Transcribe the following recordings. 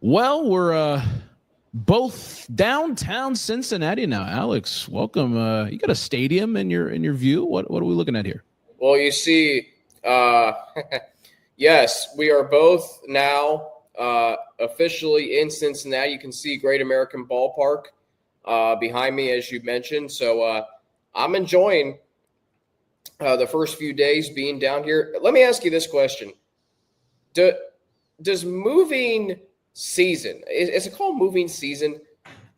Well, we're both downtown Cincinnati now. Alex, welcome. You got a stadium in your view. What are we looking at here? Well, you see, yes, we are both now officially in Cincinnati. You can see Great American Ballpark behind me, as you mentioned. So I'm enjoying the first few days being down here. Let me ask you this question. Does moving season, is it called moving season?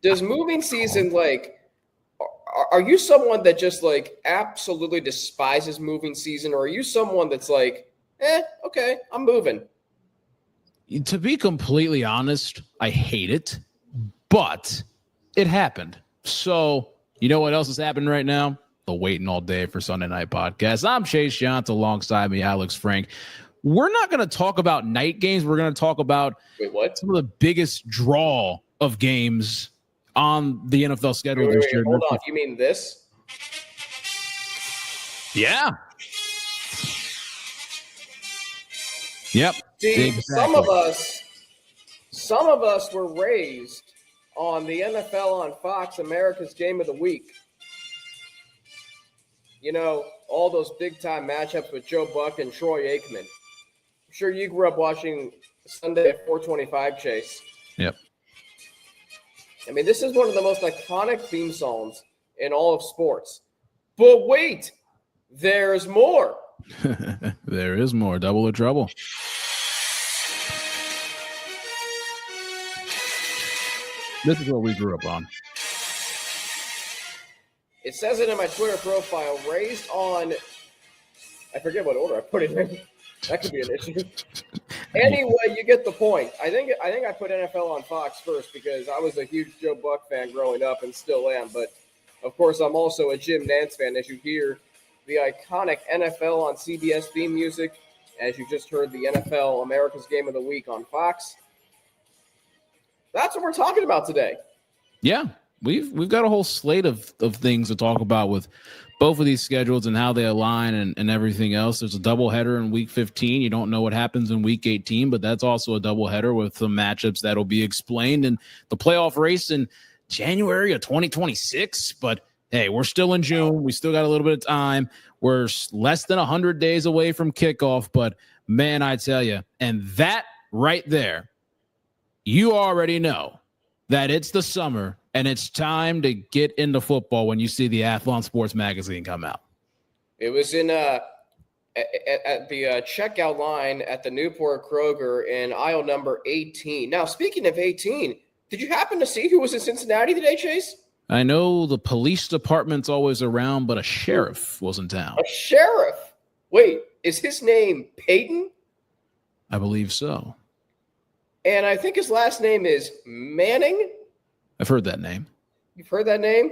Does moving season, like, are you someone that just, like, absolutely despises moving season? Or are you someone that's like, okay, I'm moving? To be completely honest, I hate it, but it happened. So you know what else is happening right now? The Waiting All Day for Sunday Night podcast. I'm Chase Younts, alongside me, Alex Frank. We're not going to talk about night games. We're going to talk about some of the biggest draw of games on the NFL schedule this year. Hold on. You mean this? Yeah. Yep. See, exactly. some of us were raised on the NFL on Fox, America's Game of the Week. You know, all those big-time matchups with Joe Buck and Troy Aikman. I'm sure you grew up watching Sunday at 425, Chase. Yep. I mean, this is one of the most iconic theme songs in all of sports. But wait, there's more. There is more. Double or trouble. This is what we grew up on. It says it in my Twitter profile, raised on, I forget what order I put it in. That could be an issue. Anyway, you get the point. I think I put NFL on Fox first because I was a huge Joe Buck fan growing up and still am. But, of course, I'm also a Jim Nantz fan, as you hear the iconic NFL on CBS theme music, as you just heard the NFL America's Game of the Week on Fox. That's what we're talking about today. Yeah, we've got a whole slate of things to talk about with both of these schedules and how they align and everything else. There's a doubleheader in Week 15. You don't know what happens in Week 18, but that's also a doubleheader with some matchups that'll be explained in the playoff race in January of 2026. But hey, we're still in June. We still got a little bit of time. We're less than 100 days away from kickoff. But man, I tell you, and that right there, you already know that it's the summer and it's time to get into football when you see the Athlon Sports Magazine come out. It was in at the checkout line at the Newport Kroger in aisle number 18. Now, speaking of 18, did you happen to see who was in Cincinnati today, Chase? I know the police department's always around, but a sheriff was in town. A sheriff? Wait, is his name Peyton? I believe so. And I think his last name is Manning. I've heard that name. You've heard that name?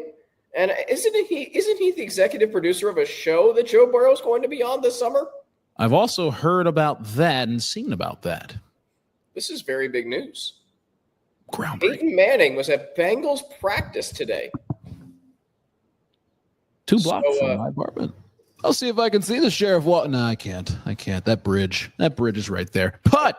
And isn't he the executive producer of a show that Joe Burrow is going to be on this summer? I've also heard about that and seen about that. This is very big news. Groundbreaking. Peyton Manning was at Bengals practice today. 2 blocks from my apartment. I'll see if I can see the sheriff. No, I can't. That bridge is right there. But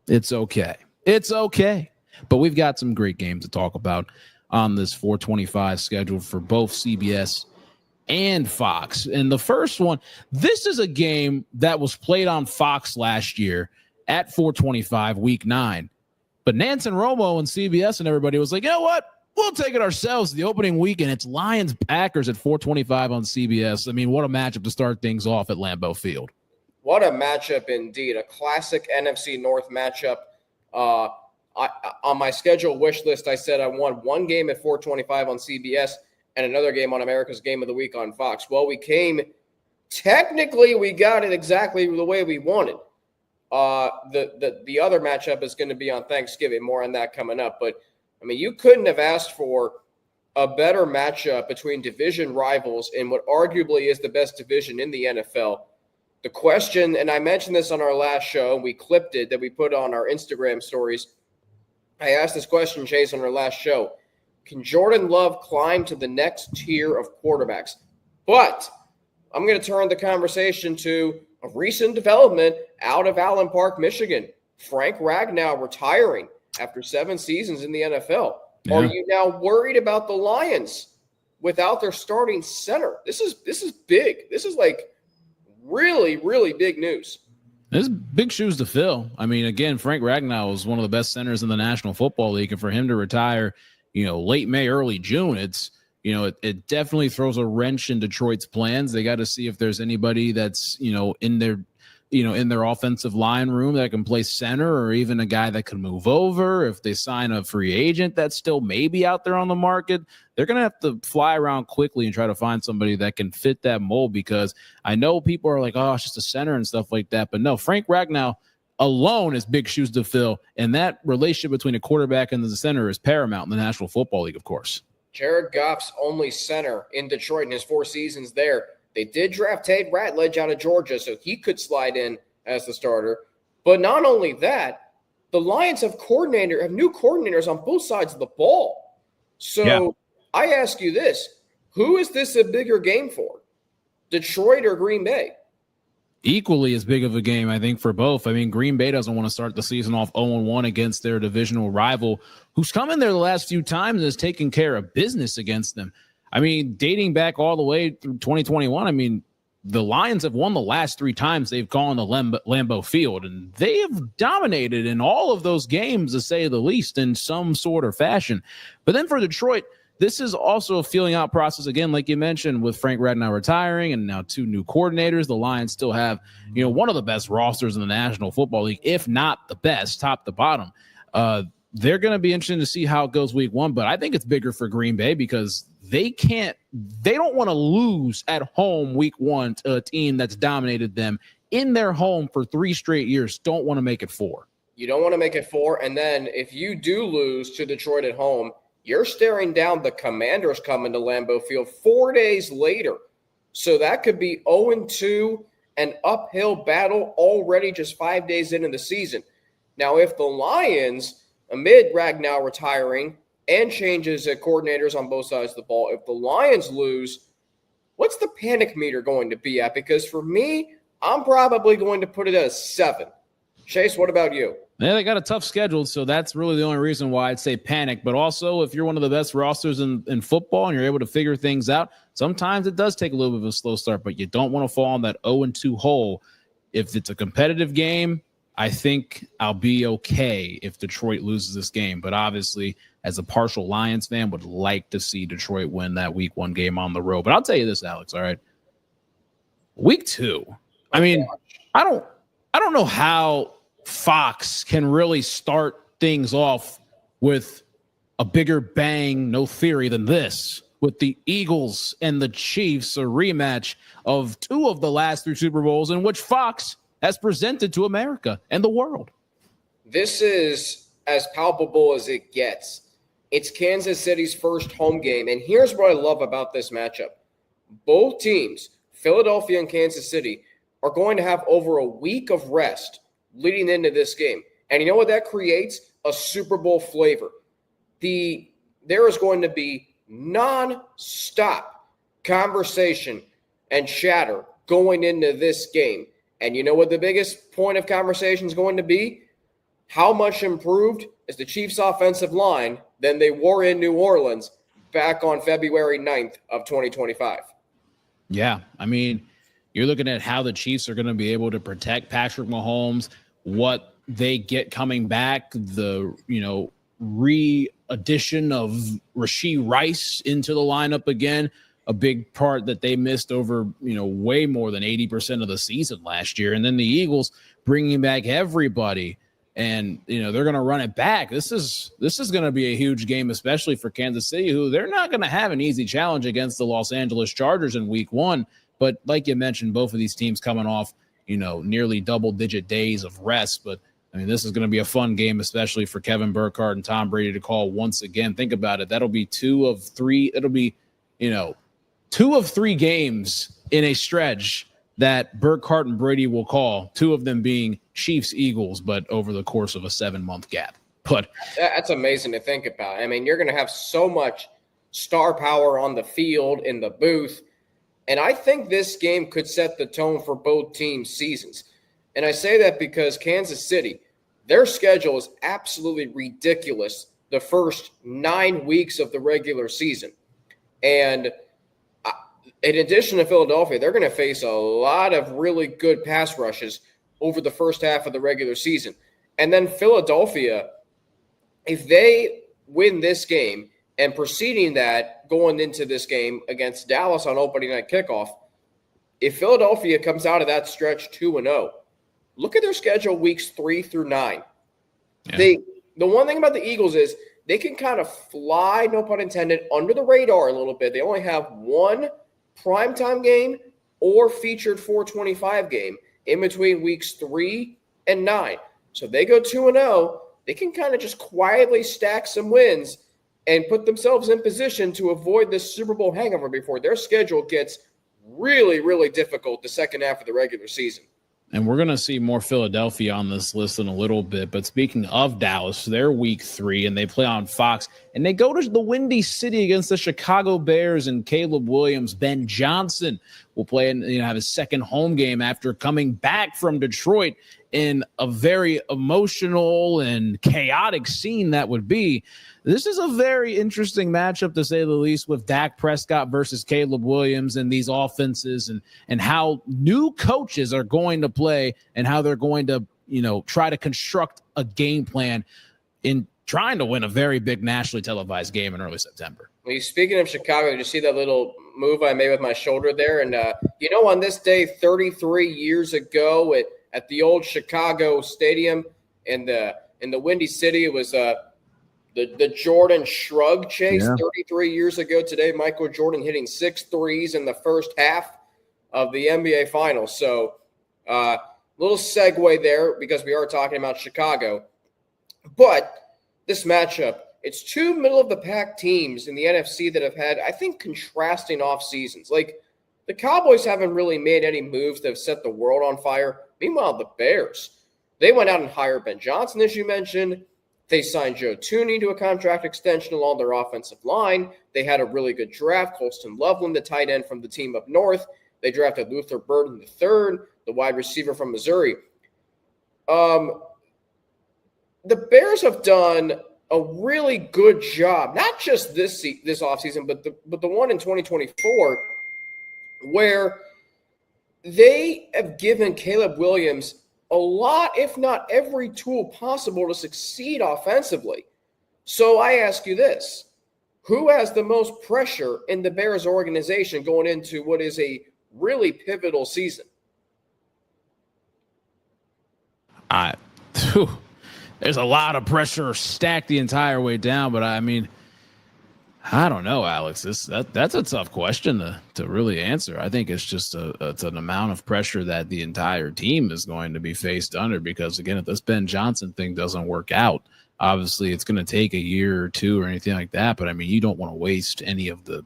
it's okay. It's okay. But we've got some great games to talk about on this 425 schedule for both CBS and Fox. And the first one, this is a game that was played on Fox last year at 425, week 9. But Nantz and Romo and CBS and everybody was like, you know what? We'll take it ourselves the opening weekend. It's Lions-Packers at 425 on CBS. I mean, what a matchup to start things off at Lambeau Field. What a matchup indeed. A classic NFC North matchup. On my schedule wish list, I said I want one game at 425 on CBS and another game on America's Game of the Week on Fox. Well, we got it exactly the way we wanted. The other matchup is going to be on Thanksgiving. More on that coming up. But, I mean, you couldn't have asked for a better matchup between division rivals in what arguably is the best division in the NFL. The question, and I mentioned this on our last show, we clipped it that we put on our Instagram stories. I asked this question, Chase, on our last show. Can Jordan Love climb to the next tier of quarterbacks? But I'm going to turn the conversation to a recent development out of Allen Park, Michigan. Frank Ragnow retiring. after 7 seasons in the NFL. Yeah. Are you now worried about the Lions without their starting center? This is big. This is like really, really big news. There's big shoes to fill. I mean, again, Frank Ragnow was one of the best centers in the National Football League, and for him to retire, late May, early June, it's it definitely throws a wrench in Detroit's plans. They got to see if there's anybody that's in their offensive line room that can play center, or even a guy that could move over. If they sign a free agent that's still maybe out there on the market, they're going to have to fly around quickly and try to find somebody that can fit that mold, because I know people are like, oh, it's just a center and stuff like that. But no, Frank Ragnow alone is big shoes to fill. And that relationship between a quarterback and the center is paramount in the National Football League, of course. Jared Goff's only center in Detroit in his 4 seasons there. They did draft Tate Ratledge out of Georgia, so he could slide in as the starter. But not only that, the Lions have new coordinators on both sides of the ball. So I ask you this, who is this a bigger game for? Detroit or Green Bay? Equally as big of a game, I think, for both. I mean, Green Bay doesn't want to start the season off 0-1 against their divisional rival, who's come in there the last few times and has taken care of business against them. I mean, dating back all the way through 2021, I mean, the Lions have won the last 3 times they've gone to Lambeau Field, and they have dominated in all of those games, to say the least, in some sort of fashion. But then for Detroit, this is also a feeling out process, again, like you mentioned, with Frank Ragnow retiring and now 2 new coordinators. The Lions still have, one of the best rosters in the National Football League, if not the best, top to bottom. They're going to be interesting to see how it goes week 1, but I think it's bigger for Green Bay because they don't want to lose at home week 1 to a team that's dominated them in their home for 3 straight years. Don't want to make it 4. You don't want to make it 4. And then if you do lose to Detroit at home, you're staring down the Commanders coming to Lambeau Field 4 days later. So that could be 0-2, an uphill battle already just 5 days into the season. Now, if the Lions, amid Ragnow retiring and changes at coordinators on both sides of the ball, if the Lions lose, what's the panic meter going to be at? Because for me, I'm probably going to put it at a 7. Chase, what about you? Yeah, they got a tough schedule, so that's really the only reason why I'd say panic. But also, if you're one of the best rosters in football and you're able to figure things out, sometimes it does take a little bit of a slow start, but you don't want to fall on that 0-2 hole. If it's a competitive game, I think I'll be okay if Detroit loses this game. But obviously, as a partial Lions fan, would like to see Detroit win that week 1 game on the road. But I'll tell you this, Alex, all right? Week 2, I mean, I don't know how Fox can really start things off with a bigger bang, no theory than this, with the Eagles and the Chiefs, a rematch of 2 of the last 3 Super Bowls in which Fox has presented to America and the world. This is as palpable as it gets. It's Kansas City's first home game, and here's what I love about this matchup. Both teams, Philadelphia and Kansas City, are going to have over a week of rest leading into this game. And you know what that creates? A Super Bowl flavor. There is going to be non-stop conversation and chatter going into this game. And you know what the biggest point of conversation is going to be? How much improved is the Chiefs' offensive line than they were in New Orleans back on February 9th of 2025? Yeah, I mean, you're looking at how the Chiefs are going to be able to protect Patrick Mahomes, what they get coming back, the, re-addition of Rashee Rice into the lineup again, a big part that they missed over, way more than 80% of the season last year. And then the Eagles bringing back everybody, and, they're going to run it back. This is going to be a huge game, especially for Kansas City, who they're not going to have an easy challenge against the Los Angeles Chargers in week 1. But like you mentioned, both of these teams coming off, nearly double-digit days of rest. But, I mean, this is going to be a fun game, especially for Kevin Burkhardt and Tom Brady to call once again. Think about it. That'll be 2 of 3. It'll be, 2 of 3 games in a stretch that Burkhardt and Brady will call, 2 of them being Chiefs-Eagles, but over the course of a 7-month gap. But that's amazing to think about. I mean, you're going to have so much star power on the field, in the booth. And I think this game could set the tone for both teams' seasons. And I say that because Kansas City, their schedule is absolutely ridiculous the first 9 weeks of the regular season. And in addition to Philadelphia, they're going to face a lot of really good pass rushes over the first half of the regular season. And then Philadelphia, if they win this game and preceding that, going into this game against Dallas on opening night kickoff, if Philadelphia comes out of that stretch 2-0, look at their schedule weeks 3 through 9. Yeah. The one thing about the Eagles is they can kind of fly, no pun intended, under the radar a little bit. They only have one primetime game or featured 425 game in between weeks 3 and 9. So they go 2-0, they can kind of just quietly stack some wins and put themselves in position to avoid this Super Bowl hangover before their schedule gets really, really difficult the second half of the regular season. And we're going to see more Philadelphia on this list in a little bit. But speaking of Dallas, they're week 3, and they play on Fox. And they go to the Windy City against the Chicago Bears and Caleb Williams. Ben Johnson will play and have his second home game after coming back from Detroit in a very emotional and chaotic scene that would be. This is a very interesting matchup, to say the least, with Dak Prescott versus Caleb Williams and these offenses and how new coaches are going to play and how they're going to, try to construct a game plan in trying to win a very big nationally televised game in early September. Well, speaking of Chicago, did you see that little move I made with my shoulder there? And, on this day 33 years ago at the old Chicago Stadium in the Windy City, it was the Jordan Shrug chase. Yeah. 33 years ago today, Michael Jordan hitting 6 threes in the first half of the NBA Finals. So little segue there because we are talking about Chicago. But this matchup, it's two middle-of-the-pack teams in the NFC that have had, I think, contrasting off seasons. Like, the Cowboys haven't really made any moves that have set the world on fire. Meanwhile, the Bears, they went out and hired Ben Johnson, as you mentioned. They signed Joe Thuney to a contract extension along their offensive line. They had a really good draft. Colston Loveland, the tight end from the team up north. They drafted Luther Burden III, the wide receiver from Missouri. The Bears have done a really good job, not just this offseason, but the one in 2024, where they have given Caleb Williams a lot, if not every tool possible to succeed offensively. So I ask you this. Who has the most pressure in the Bears organization going into what is a really pivotal season? There's a lot of pressure stacked the entire way down, but I mean, I don't know, Alex. That's a tough question to really answer. I think it's just it's an amount of pressure that the entire team is going to be faced under because, again, if this Ben Johnson thing doesn't work out, obviously it's going to take a year or two or anything like that. But, I mean, you don't want to waste any of the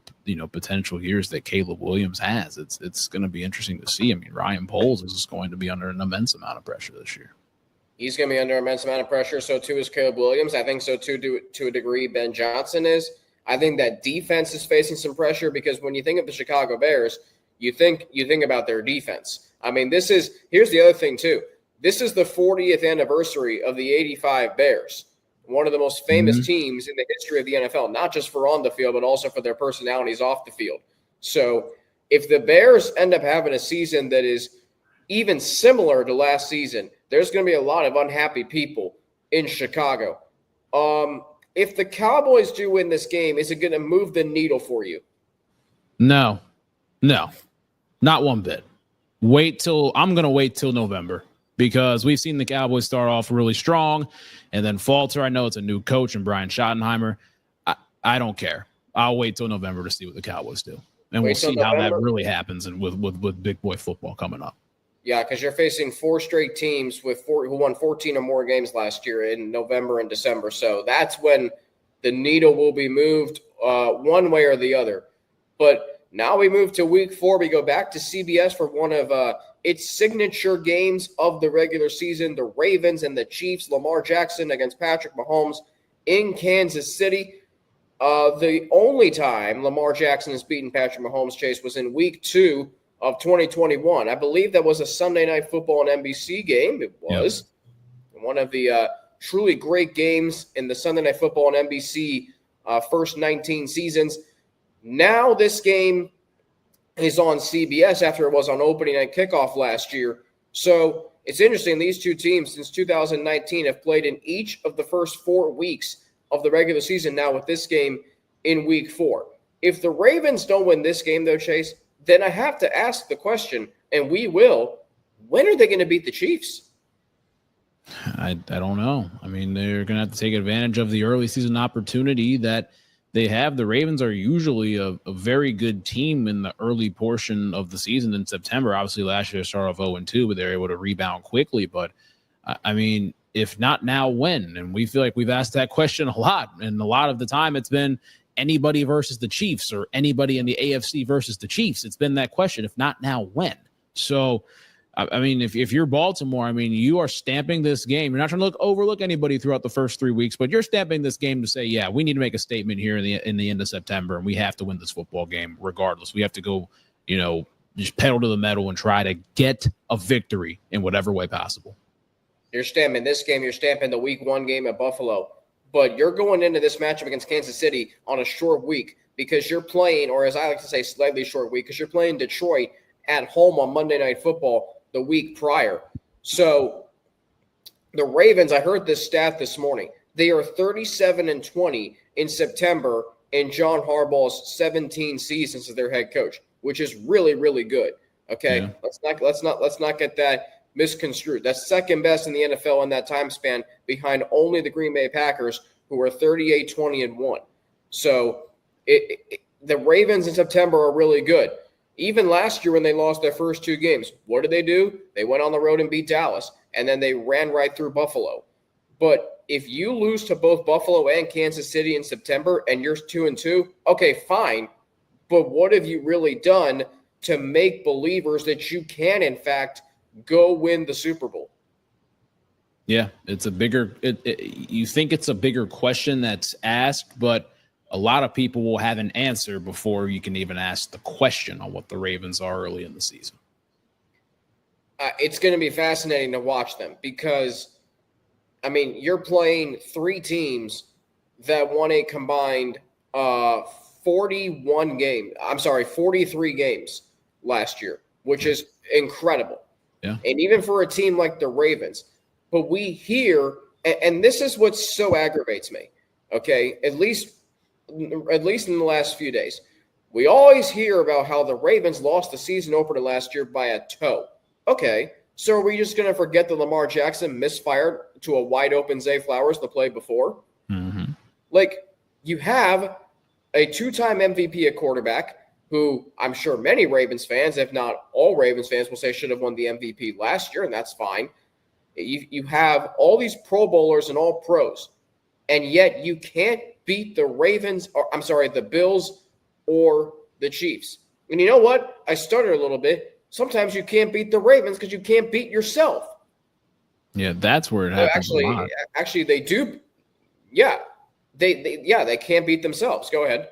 potential years that Caleb Williams has. It's going to be interesting to see. I mean, Ryan Poles is going to be under an immense amount of pressure this year. He's going to be under an immense amount of pressure. So, too, is Caleb Williams. I think so, too, to a degree, Ben Johnson is. I think that defense is facing some pressure because when you think of the Chicago Bears, you think about their defense. I mean, here's the other thing too. This is the 40th anniversary of the '85 Bears, one of the most famous teams in the history of the NFL, not just for on the field, but also for their personalities off the field. So if the Bears end up having a season that is even similar to last season, there's going to be a lot of unhappy people in Chicago. If the Cowboys do win this game, is it going to move the needle for you? No, not one bit. I'm going to wait till November because we've seen the Cowboys start off really strong and then falter. I know it's a new coach and Brian Schottenheimer. I don't care. I'll wait till November to see what the Cowboys do. And we'll see how that really happens and with big boy football coming up. Yeah, because you're facing 4 straight teams who won 14 or more games last year in November and December. So that's when the needle will be moved one way or the other. But now we move to week 4. We go back to CBS for one of its signature games of the regular season, the Ravens and the Chiefs, Lamar Jackson against Patrick Mahomes in Kansas City. The only time Lamar Jackson has beaten Patrick Mahomes, Chase, was in week 2 of 2021. I believe that was a Sunday Night Football and NBC game. It was. Yep. one of the truly great games in the Sunday Night Football and NBC first 19 seasons. Now this game is on CBS after it was on opening night kickoff last year. So it's interesting. These two teams since 2019 have played in each of the first 4 weeks of the regular season now with this game in week 4. If the Ravens don't win this game, though, Chase, then I have to ask the question, and we will, when are they going to beat the Chiefs? I don't know. I mean, they're going to have to take advantage of the early season opportunity that they have. The Ravens are usually a very good team in the early portion of the season in September. Obviously, last year they started off 0-2, but they're able to rebound quickly. But, I mean, if not now, when? And we feel like we've asked that question a lot. And a lot of the time it's been anybody versus the Chiefs or anybody in the AFC versus the Chiefs. It's been that question. If not now, when? So, I mean, if you're Baltimore, I mean, you are stamping this game. You're not trying to overlook anybody throughout the first 3 weeks, but you're stamping this game to say, yeah, we need to make a statement here in the end of September, and we have to win this football game regardless. We have to go, just pedal to the metal and try to get a victory in whatever way possible. You're stamping this game. You're stamping the week 1 game at Buffalo. But you're going into this matchup against Kansas City on a short week because you're playing, or as I like to say, slightly short week, because you're playing Detroit at home on Monday Night Football the week prior. So the Ravens, I heard this stat this morning, they are 37-20 in September in John Harbaugh's 17 seasons as their head coach, which is really, really good. Okay, yeah. Let's not get that misconstrued. That's second best in the NFL in that time span, behind only the Green Bay Packers, who are 38-20-1. So the Ravens in September are really good. Even last year when they lost their first 2 games, what did they do? They went on the road and beat Dallas, and then they ran right through Buffalo. But if you lose to both Buffalo and Kansas City in September and you're 2-2, okay, fine. But what have you really done to make believers that you can, in fact, go win the Super Bowl? Yeah, it's a bigger you think it's a bigger question that's asked, but a lot of people will have an answer before you can even ask the question on what the Ravens are early in the season. It's going to be fascinating to watch them because, I mean, you're playing 3 teams that won a combined 43 games last year, which is incredible. Yeah. And even for a team like the Ravens. But we hear, and this is what so aggravates me, okay, at least in the last few days, we always hear about how the Ravens lost the season opener last year by a toe. Okay, so are we just going to forget that Lamar Jackson misfired to a wide open Zay Flowers the play before? Mm-hmm. Like, you have a 2-time MVP at quarterback who I'm sure many Ravens fans, if not all Ravens fans, will say should have won the MVP last year, and that's fine. You have all these Pro Bowlers and all pros, and yet you can't beat the the Bills or the Chiefs. And you know what? I stuttered a little bit. Sometimes you can't beat the Ravens because you can't beat yourself. Yeah, that's where it happens. Actually, they do. Yeah, they can't beat themselves. Go ahead.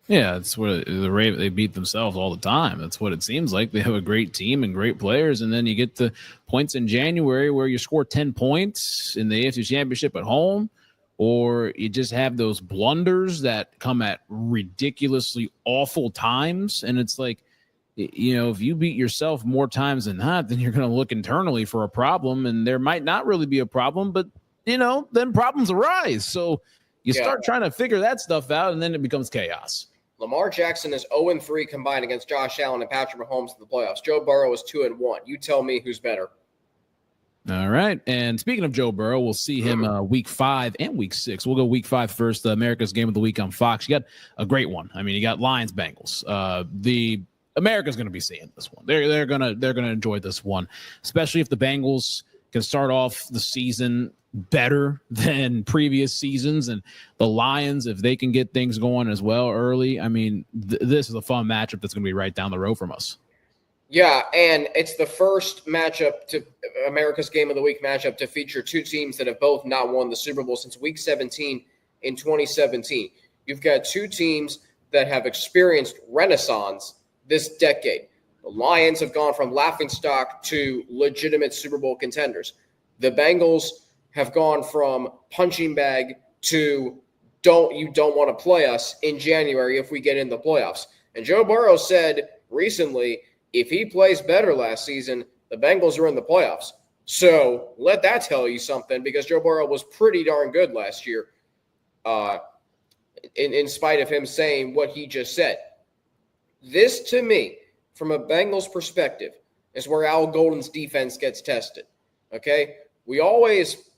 Yeah, that's what the Ravens, they beat themselves all the time. That's what it seems like. They have a great team and great players, and then you get the points in January where you score 10 points in the AFC Championship at home, or you just have those blunders that come at ridiculously awful times, and it's like, if you beat yourself more times than not, then you're going to look internally for a problem, and there might not really be a problem, but, then problems arise. So you start trying to figure that stuff out, and then it becomes chaos. Lamar Jackson is 0-3 combined against Josh Allen and Patrick Mahomes in the playoffs. Joe Burrow is 2-1. You tell me who's better. All right. And speaking of Joe Burrow, we'll see him week 5 and week 6. We'll go week 5 first. America's Game of the Week on Fox. You got a great one. I mean, you got Lions Bengals. The America's going to be seeing this one. They're gonna enjoy this one, especially if the Bengals can start off the season better than previous seasons, and the Lions, if they can get things going as well early. I mean, this is a fun matchup that's going to be right down the road from us. Yeah, and it's the first matchup to America's Game of the Week matchup to feature 2 teams that have both not won the Super Bowl since Week 17 in 2017. You've got 2 teams that have experienced renaissance this decade. The Lions have gone from laughingstock to legitimate Super Bowl contenders. The Bengals have gone from punching bag to you don't want to play us in January if we get in the playoffs. And Joe Burrow said recently, if he plays better last season, the Bengals are in the playoffs. So let that tell you something, because Joe Burrow was pretty darn good last year, in spite of him saying what he just said. This, to me, from a Bengals perspective, is where Al Golden's defense gets tested. Okay? We always,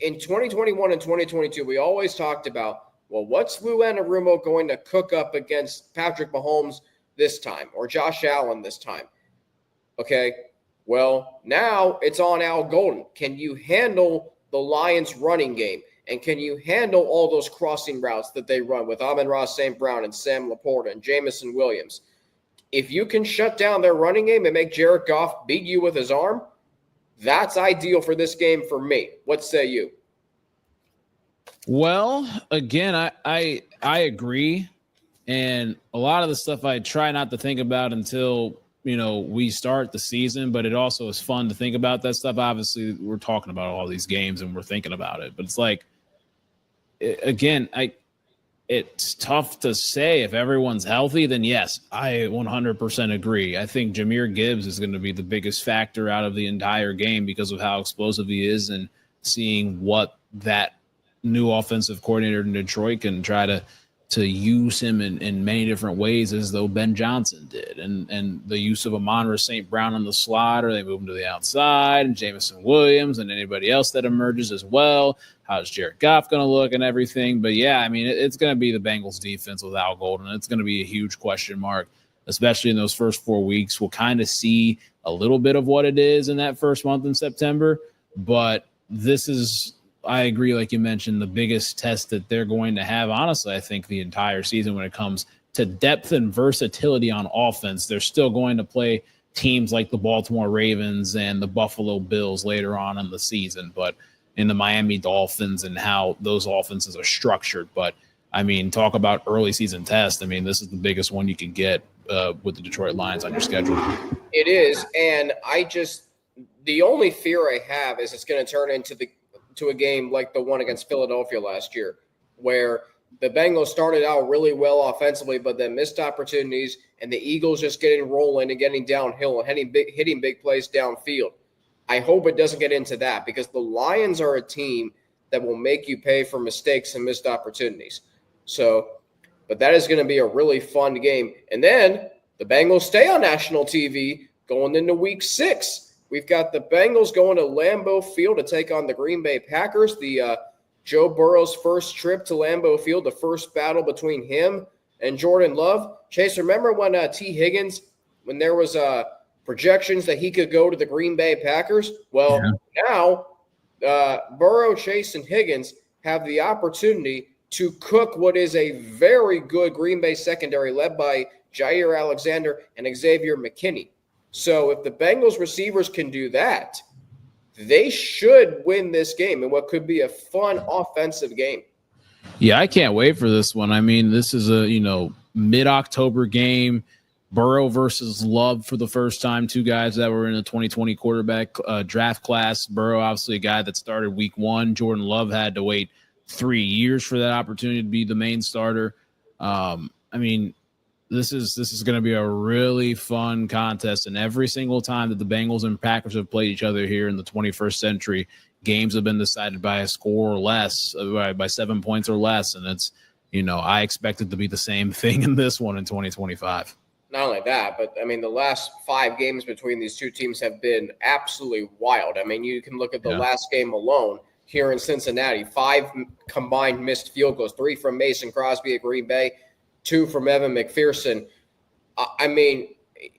in 2021 and 2022, we always talked about, well, what's Lou Anarumo going to cook up against Patrick Mahomes this time, or Josh Allen this time? Okay? Well, now it's on Al Golden. Can you handle the Lions' running game? And can you handle all those crossing routes that they run with Amon-Ra St. Brown and Sam Laporta and Jamison Williams? If you can shut down their running game and make Jared Goff beat you with his arm, that's ideal for this game for me. What say you? Well, again, I agree. And a lot of the stuff I try not to think about until, we start the season, but it also is fun to think about that stuff. Obviously, we're talking about all these games and we're thinking about it, but it's like, again, it's tough to say. If everyone's healthy, then yes, I 100% agree. I think Jahmyr Gibbs is going to be the biggest factor out of the entire game because of how explosive he is, and seeing what that new offensive coordinator in Detroit can try to use him in many different ways, as though Ben Johnson did. And the use of Amon-Ra St. Brown on the slot, or they move him to the outside, and Jamison Williams and anybody else that emerges as well. How's Jared Goff going to look and everything? But yeah, I mean, it's going to be the Bengals defense with Al Golden. It's going to be a huge question mark, especially in those first 4 weeks. We'll kind of see a little bit of what it is in that first month in September, but this is, I agree, like you mentioned, the biggest test that they're going to have, honestly, I think, the entire season when it comes to depth and versatility on offense. They're still going to play teams like the Baltimore Ravens and the Buffalo Bills later on in the season, but in the Miami Dolphins and how those offenses are structured. But, I mean, talk about early season test. I mean, this is the biggest one you can get with the Detroit Lions on your schedule. It is, and the only fear I have is it's going to turn into a game like the one against Philadelphia last year, where the Bengals started out really well offensively, but then missed opportunities, and the Eagles just getting rolling and getting downhill and hitting big plays downfield. I hope it doesn't get into that, because the Lions are a team that will make you pay for mistakes and missed opportunities. But that is going to be a really fun game. And then the Bengals stay on national TV going into week 6. We've got the Bengals going to Lambeau Field to take on the Green Bay Packers. The Joe Burrow's first trip to Lambeau Field, the first battle between him and Jordan Love. Chase, remember when T. Higgins, when there was projections that he could go to the Green Bay Packers? Well, Now Burrow, Chase, and Higgins have the opportunity to cook what is a very good Green Bay secondary led by Jair Alexander and Xavier McKinney. So if the Bengals receivers can do that, they should win this game in what could be a fun offensive game. Yeah, I can't wait for this one. I mean, this is a, mid-October game. Burrow versus Love for the first time, two guys that were in the 2020 quarterback draft class. Burrow, obviously a guy that started week 1. Jordan Love had to wait 3 years for that opportunity to be the main starter. This is going to be a really fun contest, and every single time that the Bengals and Packers have played each other here in the 21st century, games have been decided by a score or less, by 7 points or less, and it's, I expect it to be the same thing in this one in 2025. Not only that, but, the last 5 games between these two teams have been absolutely wild. You can look at the last game alone here in Cincinnati, 5 combined missed field goals, 3 from Mason Crosby at Green Bay, 2 from Evan McPherson.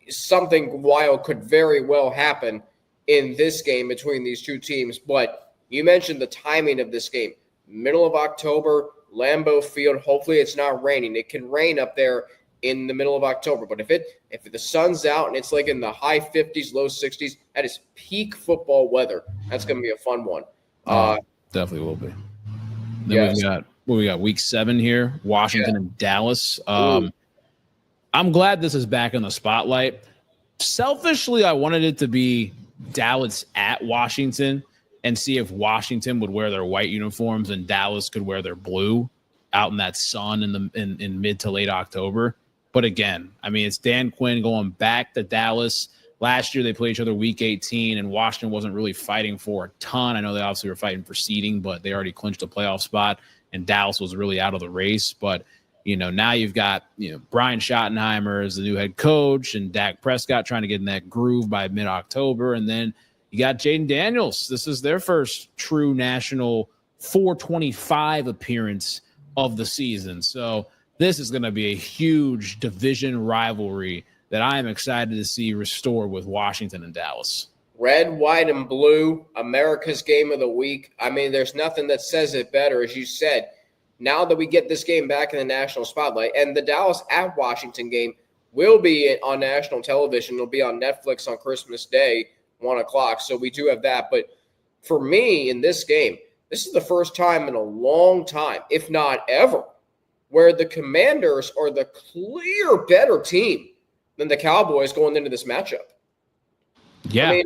Something wild could very well happen in this game between these two teams. But you mentioned the timing of this game. Middle of October, Lambeau Field. Hopefully it's not raining. It can rain up there in the middle of October. But if the sun's out and it's like in the high 50s, low 60s, that is peak football weather. That's going to be a fun one. Definitely will be. Then we got week 7 here, Washington and Dallas. I'm glad this is back in the spotlight. Selfishly, I wanted it to be Dallas at Washington, and see if Washington would wear their white uniforms and Dallas could wear their blue out in that sun in mid to late October. But again, I mean, it's Dan Quinn going back to Dallas. Last year they played each other week 18, and Washington wasn't really fighting for a ton. I know they obviously were fighting for seeding, but they already clinched a playoff spot, and Dallas was really out of the race. But, now you've got, Brian Schottenheimer as the new head coach and Dak Prescott trying to get in that groove by mid-October. And then you got Jaden Daniels. This is their first true national 425 appearance of the season. So this is going to be a huge division rivalry that I am excited to see restored with Washington and Dallas. Red, white, and blue, America's game of the week. I mean, there's nothing that says it better. As you said, now that we get this game back in the national spotlight, and the Dallas at Washington game will be on national television. It'll be on Netflix on Christmas Day, 1 o'clock. So we do have that. But for me in this game, this is the first time in a long time, if not ever, where the Commanders are the clear better team than the Cowboys going into this matchup. Yeah.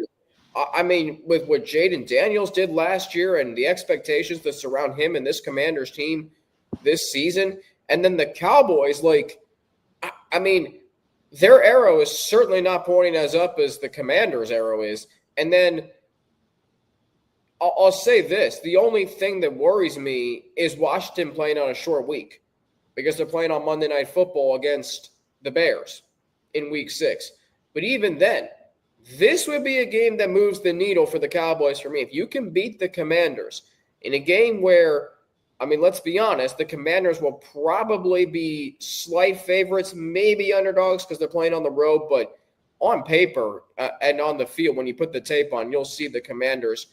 I mean, with what Jaden Daniels did last year and the expectations that surround him and this Commanders team this season, and then the Cowboys, their arrow is certainly not pointing as up as the Commanders' arrow is. And then I'll say this. The only thing that worries me is Washington playing on a short week because they're playing on Monday Night Football against the Bears in Week 6. But even then, this would be a game that moves the needle for the Cowboys for me. If you can beat the Commanders in a game where, let's be honest, the Commanders will probably be slight favorites, maybe underdogs because they're playing on the road. But on paper and on the field, when you put the tape on, you'll see the Commanders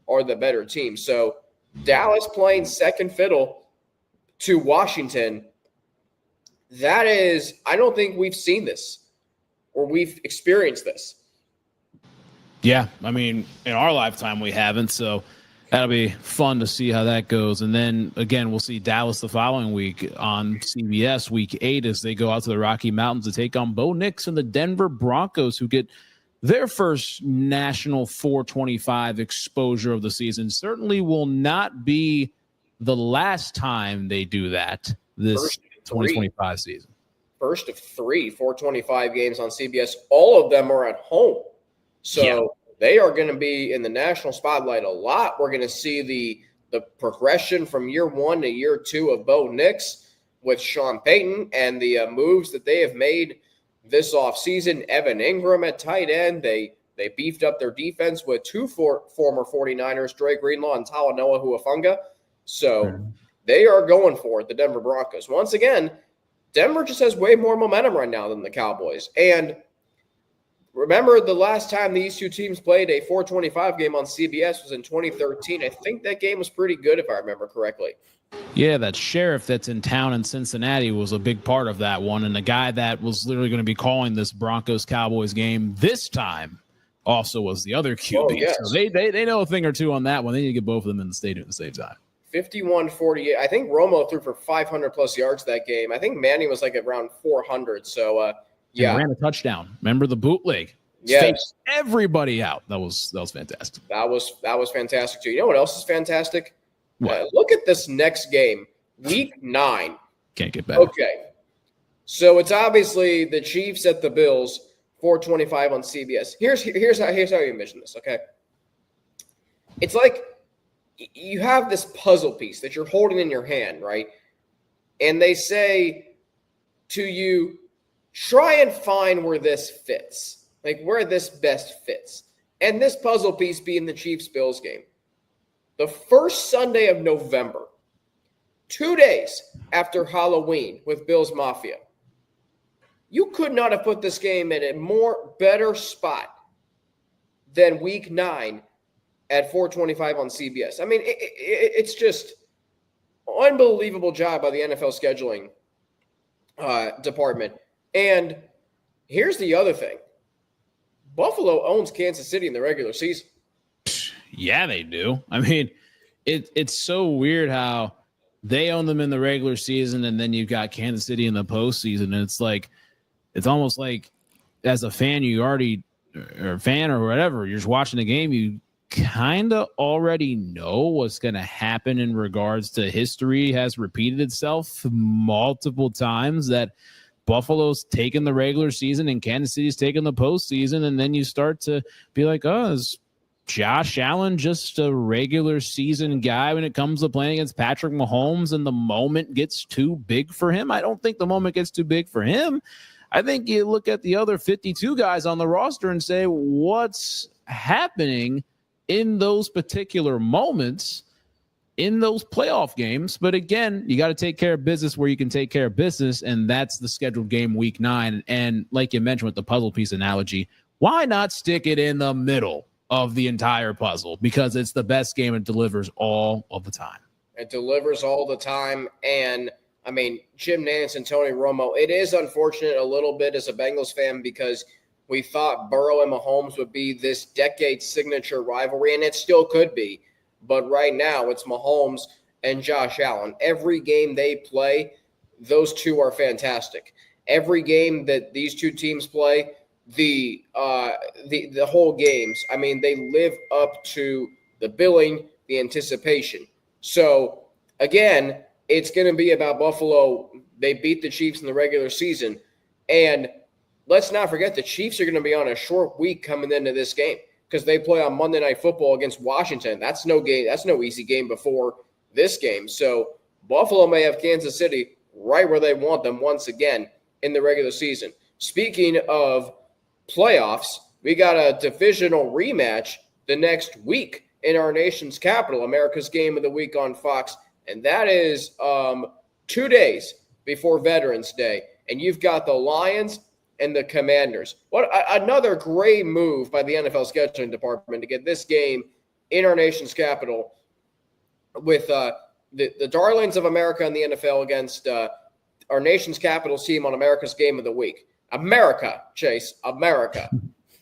are the better team. So Dallas playing second fiddle to Washington, that is, I don't think we've seen this or we've experienced this. Yeah, in our lifetime we haven't, so that'll be fun to see how that goes. And then, again, we'll see Dallas the following week on CBS, Week 8, as they go out to the Rocky Mountains to take on Bo Nix and the Denver Broncos, who get their first national 425 exposure of the season. Certainly will not be the last time they do that this 2025 season. First of 3 425 games on CBS. All of them are at home. So They are going to be in the national spotlight a lot. We're going to see the progression from year 1 to year 2 of Bo Nix with Sean Payton and the moves that they have made this offseason. Evan Ingram at tight end. They beefed up their defense with 2 former 49ers, Dre Greenlaw and Talanoa Huafunga. So they are going for it, the Denver Broncos. Once again, Denver just has way more momentum right now than the Cowboys. And remember, the last time these two teams played a 425 game on CBS was in 2013. I think that game was pretty good, if I remember correctly. Yeah, that sheriff that's in town in Cincinnati was a big part of that one. And the guy that was literally going to be calling this Broncos-Cowboys game this time also was the other QB. Oh, yes. So they know a thing or two on that one. They need to get both of them in the stadium at the same time. 51-48. I think Romo threw for 500-plus yards that game. I think Manning was like around 400. So, yeah. And ran a touchdown. Remember the bootleg? Yes. Faked everybody out. That was fantastic. That was fantastic, too. You know what else is fantastic? What? Look at this next game, Week 9. Can't get better. Okay. So it's obviously the Chiefs at the Bills, 425 on CBS. Here's how you envision this, okay? It's like you have this puzzle piece that you're holding in your hand, right? And they say to you, try and find where this fits, like where this best fits. And this puzzle piece being the Chiefs-Bills game. The first Sunday of November, 2 days after Halloween with Bills Mafia. You could not have put this game in a better spot than Week 9 at 425 on CBS. It's just unbelievable job by the NFL scheduling department. And here's the other thing. Buffalo owns Kansas City in the regular season. Yeah, they do. It's so weird how they own them in the regular season, and then you've got Kansas City in the postseason. And it's almost like as a fan, or a fan or whatever, you're just watching the game, you kind of already know what's going to happen in regards to history has repeated itself multiple times, that Buffalo's taken the regular season and Kansas City's taken the postseason. And then you start to be like, oh, is Josh Allen just a regular season guy when it comes to playing against Patrick Mahomes and the moment gets too big for him? I don't think the moment gets too big for him. I think you look at the other 52 guys on the roster and say, what's happening in those particular moments in those playoff games? But again, you got to take care of business where you can take care of business, and that's the scheduled game week 9. And like you mentioned with the puzzle piece analogy, why not stick it in the middle of the entire puzzle? Because it's the best game and delivers all of the time. It delivers all the time. And I mean, Jim Nantz and Tony Romo, it is unfortunate a little bit as a Bengals fan because we thought Burrow and Mahomes would be this decade signature rivalry, and it still could be. But right now, it's Mahomes and Josh Allen. Every game they play, those two are fantastic. Every game that these two teams play, the whole games, I mean, they live up to the billing, the anticipation. So, again, it's going to be about Buffalo. They beat the Chiefs in the regular season. And let's not forget the Chiefs are going to be on a short week coming into this game, because they play on Monday Night Football against Washington. That's no game. That's no easy game before this game. So Buffalo may have Kansas City right where they want them once again in the regular season. Speaking of playoffs, we got a divisional rematch the next week in our nation's capital, America's Game of the Week on Fox, and that is 2 days before Veterans Day. And you've got the Lions and the Commanders. What another great move by the NFL scheduling department to get this game in our nation's capital with the darlings of America in the NFL against our nation's capital team on America's Game of the Week. America, Chase, America.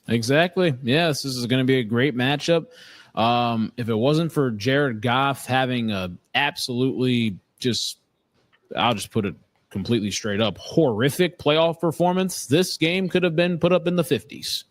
Exactly. Yes, this is going to be a great matchup. If it wasn't for Jared Goff having a absolutely I'll just put it completely straight up, horrific playoff performance, this game could have been put up in the 50s.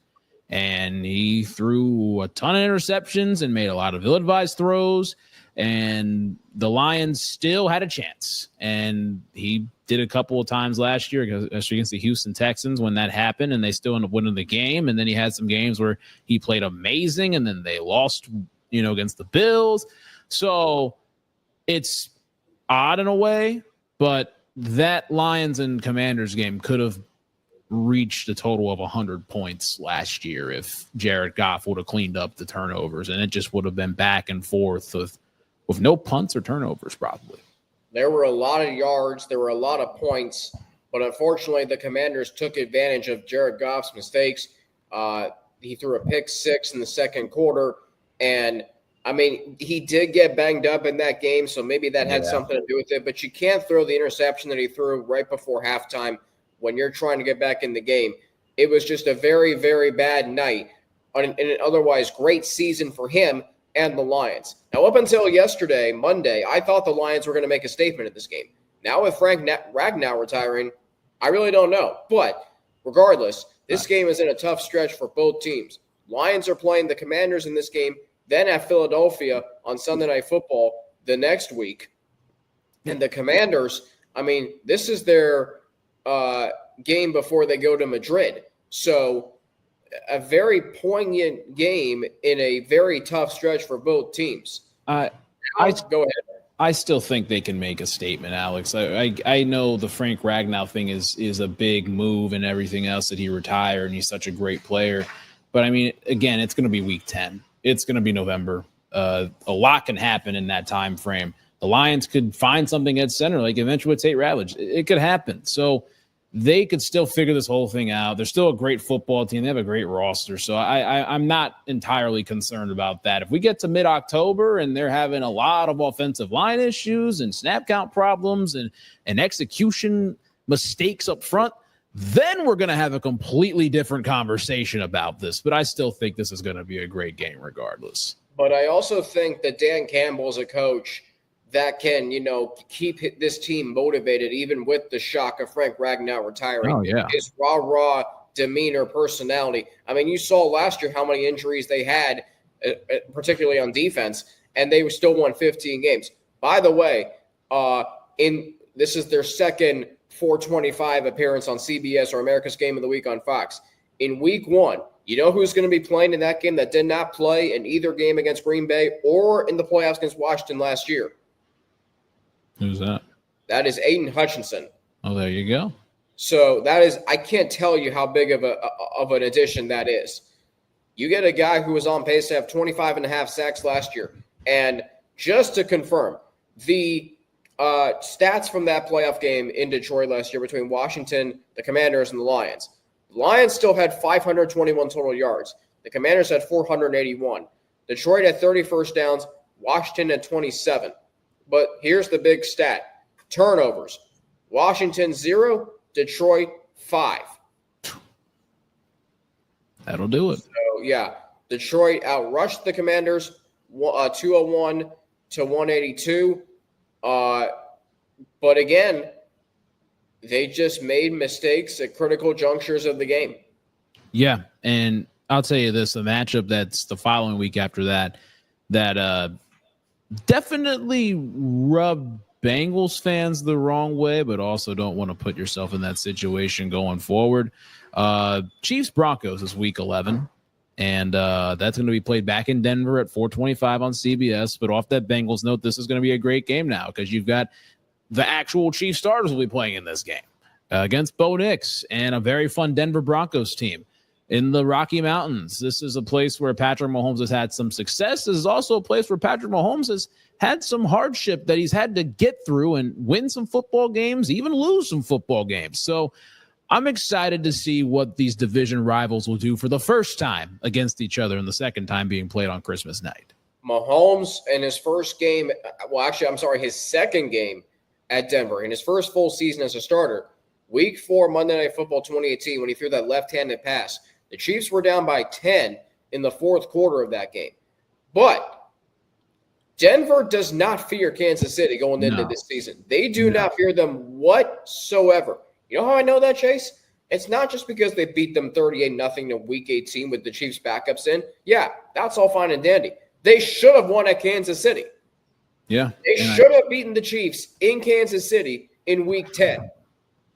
And he threw a ton of interceptions and made a lot of ill-advised throws, and the Lions still had a chance. And he did a couple of times last year against the Houston Texans when that happened, and they still ended up winning the game. And then he had some games where he played amazing, and then they lost, against the Bills. So it's odd in a way, but that Lions and Commanders game could have reached a total of 100 points last year if Jared Goff would have cleaned up the turnovers, and it just would have been back and forth with no punts or turnovers probably. There were a lot of yards. There were a lot of points, but unfortunately the Commanders took advantage of Jared Goff's mistakes. He threw a pick six in the second quarter, and I mean, he did get banged up in that game, so maybe that had something to do with it. But you can't throw the interception that he threw right before halftime when you're trying to get back in the game. It was just a very, very bad night in an otherwise great season for him and the Lions. Now, up until yesterday, Monday, I thought the Lions were going to make a statement in this game. Now with Frank Ragnow retiring, I really don't know. But regardless, this game is in a tough stretch for both teams. Lions are playing the Commanders in this game, then at Philadelphia on Sunday Night Football the next week. And the Commanders, I mean, this is their game before they go to Madrid. So a very poignant game in a very tough stretch for both teams. Go ahead. I still think they can make a statement, Alex. I know the Frank Ragnow thing is a big move and everything else, that he retired and he's such a great player. But, I mean, again, it's going to be week 10. It's going to be November. A lot can happen in that time frame. The Lions could find something at center, like eventually with Tate Ratledge. It could happen. So they could still figure this whole thing out. They're still a great football team. They have a great roster. So I'm not entirely concerned about that. If we get to mid-October and they're having a lot of offensive line issues and snap count problems and execution mistakes up front, then we're going to have a completely different conversation about this. But I still think this is going to be a great game regardless. But I also think that Dan Campbell is a coach that can, keep this team motivated even with the shock of Frank Ragnow retiring. Oh, yeah. His raw demeanor, personality. I mean, you saw last year how many injuries they had particularly on defense, and they still won 15 games. By the way, this is their second 425 appearance on CBS or America's Game of the Week on Fox. In week 1, you know who's going to be playing in that game that did not play in either game against Green Bay or in the playoffs against Washington last year? Who's that? That is Aiden Hutchinson. Oh, there you go. So that is, I can't tell you how big of an addition that is. You get a guy who was on pace to have 25 and a half sacks last year. And just to confirm, the stats from that playoff game in Detroit last year between Washington, the Commanders, and the Lions. The Lions still had 521 total yards. The Commanders had 481. Detroit had 30 first downs. Washington had 27. But here's the big stat. Turnovers. Washington 0, Detroit 5. That'll do it. So, yeah, Detroit outrushed the Commanders 201 to 182. But again, they just made mistakes at critical junctures of the game. Yeah, and I'll tell you this, the matchup that's the following week after that definitely rubbed Bengals fans the wrong way, but also don't want to put yourself in that situation going forward. Chiefs-Broncos is week 11, and that's going to be played back in Denver at 4:25 on CBS. But off that Bengals note, this is going to be a great game now because you've got the actual Chiefs starters will be playing in this game against Bo Nix and a very fun Denver Broncos team in the Rocky Mountains. This is a place where Patrick Mahomes has had some success. This is also a place where Patrick Mahomes has had some hardship that he's had to get through and win some football games, even lose some football games. So I'm excited to see what these division rivals will do for the first time against each other and the second time being played on Christmas night. Mahomes in his first game, his second game at Denver, in his first full season as a starter, week 4, Monday Night Football 2018, when he threw that left-handed pass. The Chiefs were down by 10 in the fourth quarter of that game. But Denver does not fear Kansas City going into this season. They do not fear them whatsoever. You know how I know that, Chase? It's not just because they beat them 38-0 in week 18 with the Chiefs backups in. Yeah, that's all fine and dandy. They should have won at Kansas City. Yeah. They should have beaten the Chiefs in Kansas City in week 10.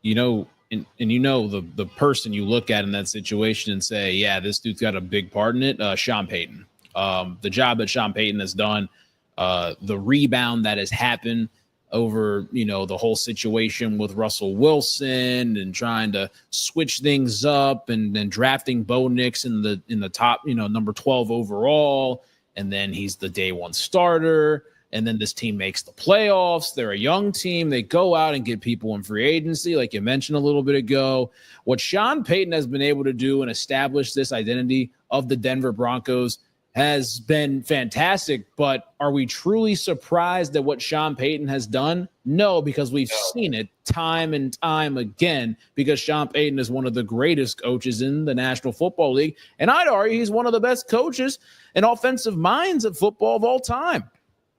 You know, and you know the person you look at in that situation and say, yeah, this dude's got a big part in it, Sean Payton. The job that Sean Payton has done, the rebound that has happened over, the whole situation with Russell Wilson and trying to switch things up and drafting Bo Nix in the top, number 12 overall. And then he's the day one starter. And then this team makes the playoffs. They're a young team. They go out and get people in free agency, like you mentioned a little bit ago. What Sean Payton has been able to do and establish this identity of the Denver Broncos has been fantastic. But are we truly surprised at what Sean Payton has done? No, because we've seen it time and time again, because Sean Payton is one of the greatest coaches in the National Football League. And I'd argue he's one of the best coaches and offensive minds of football of all time.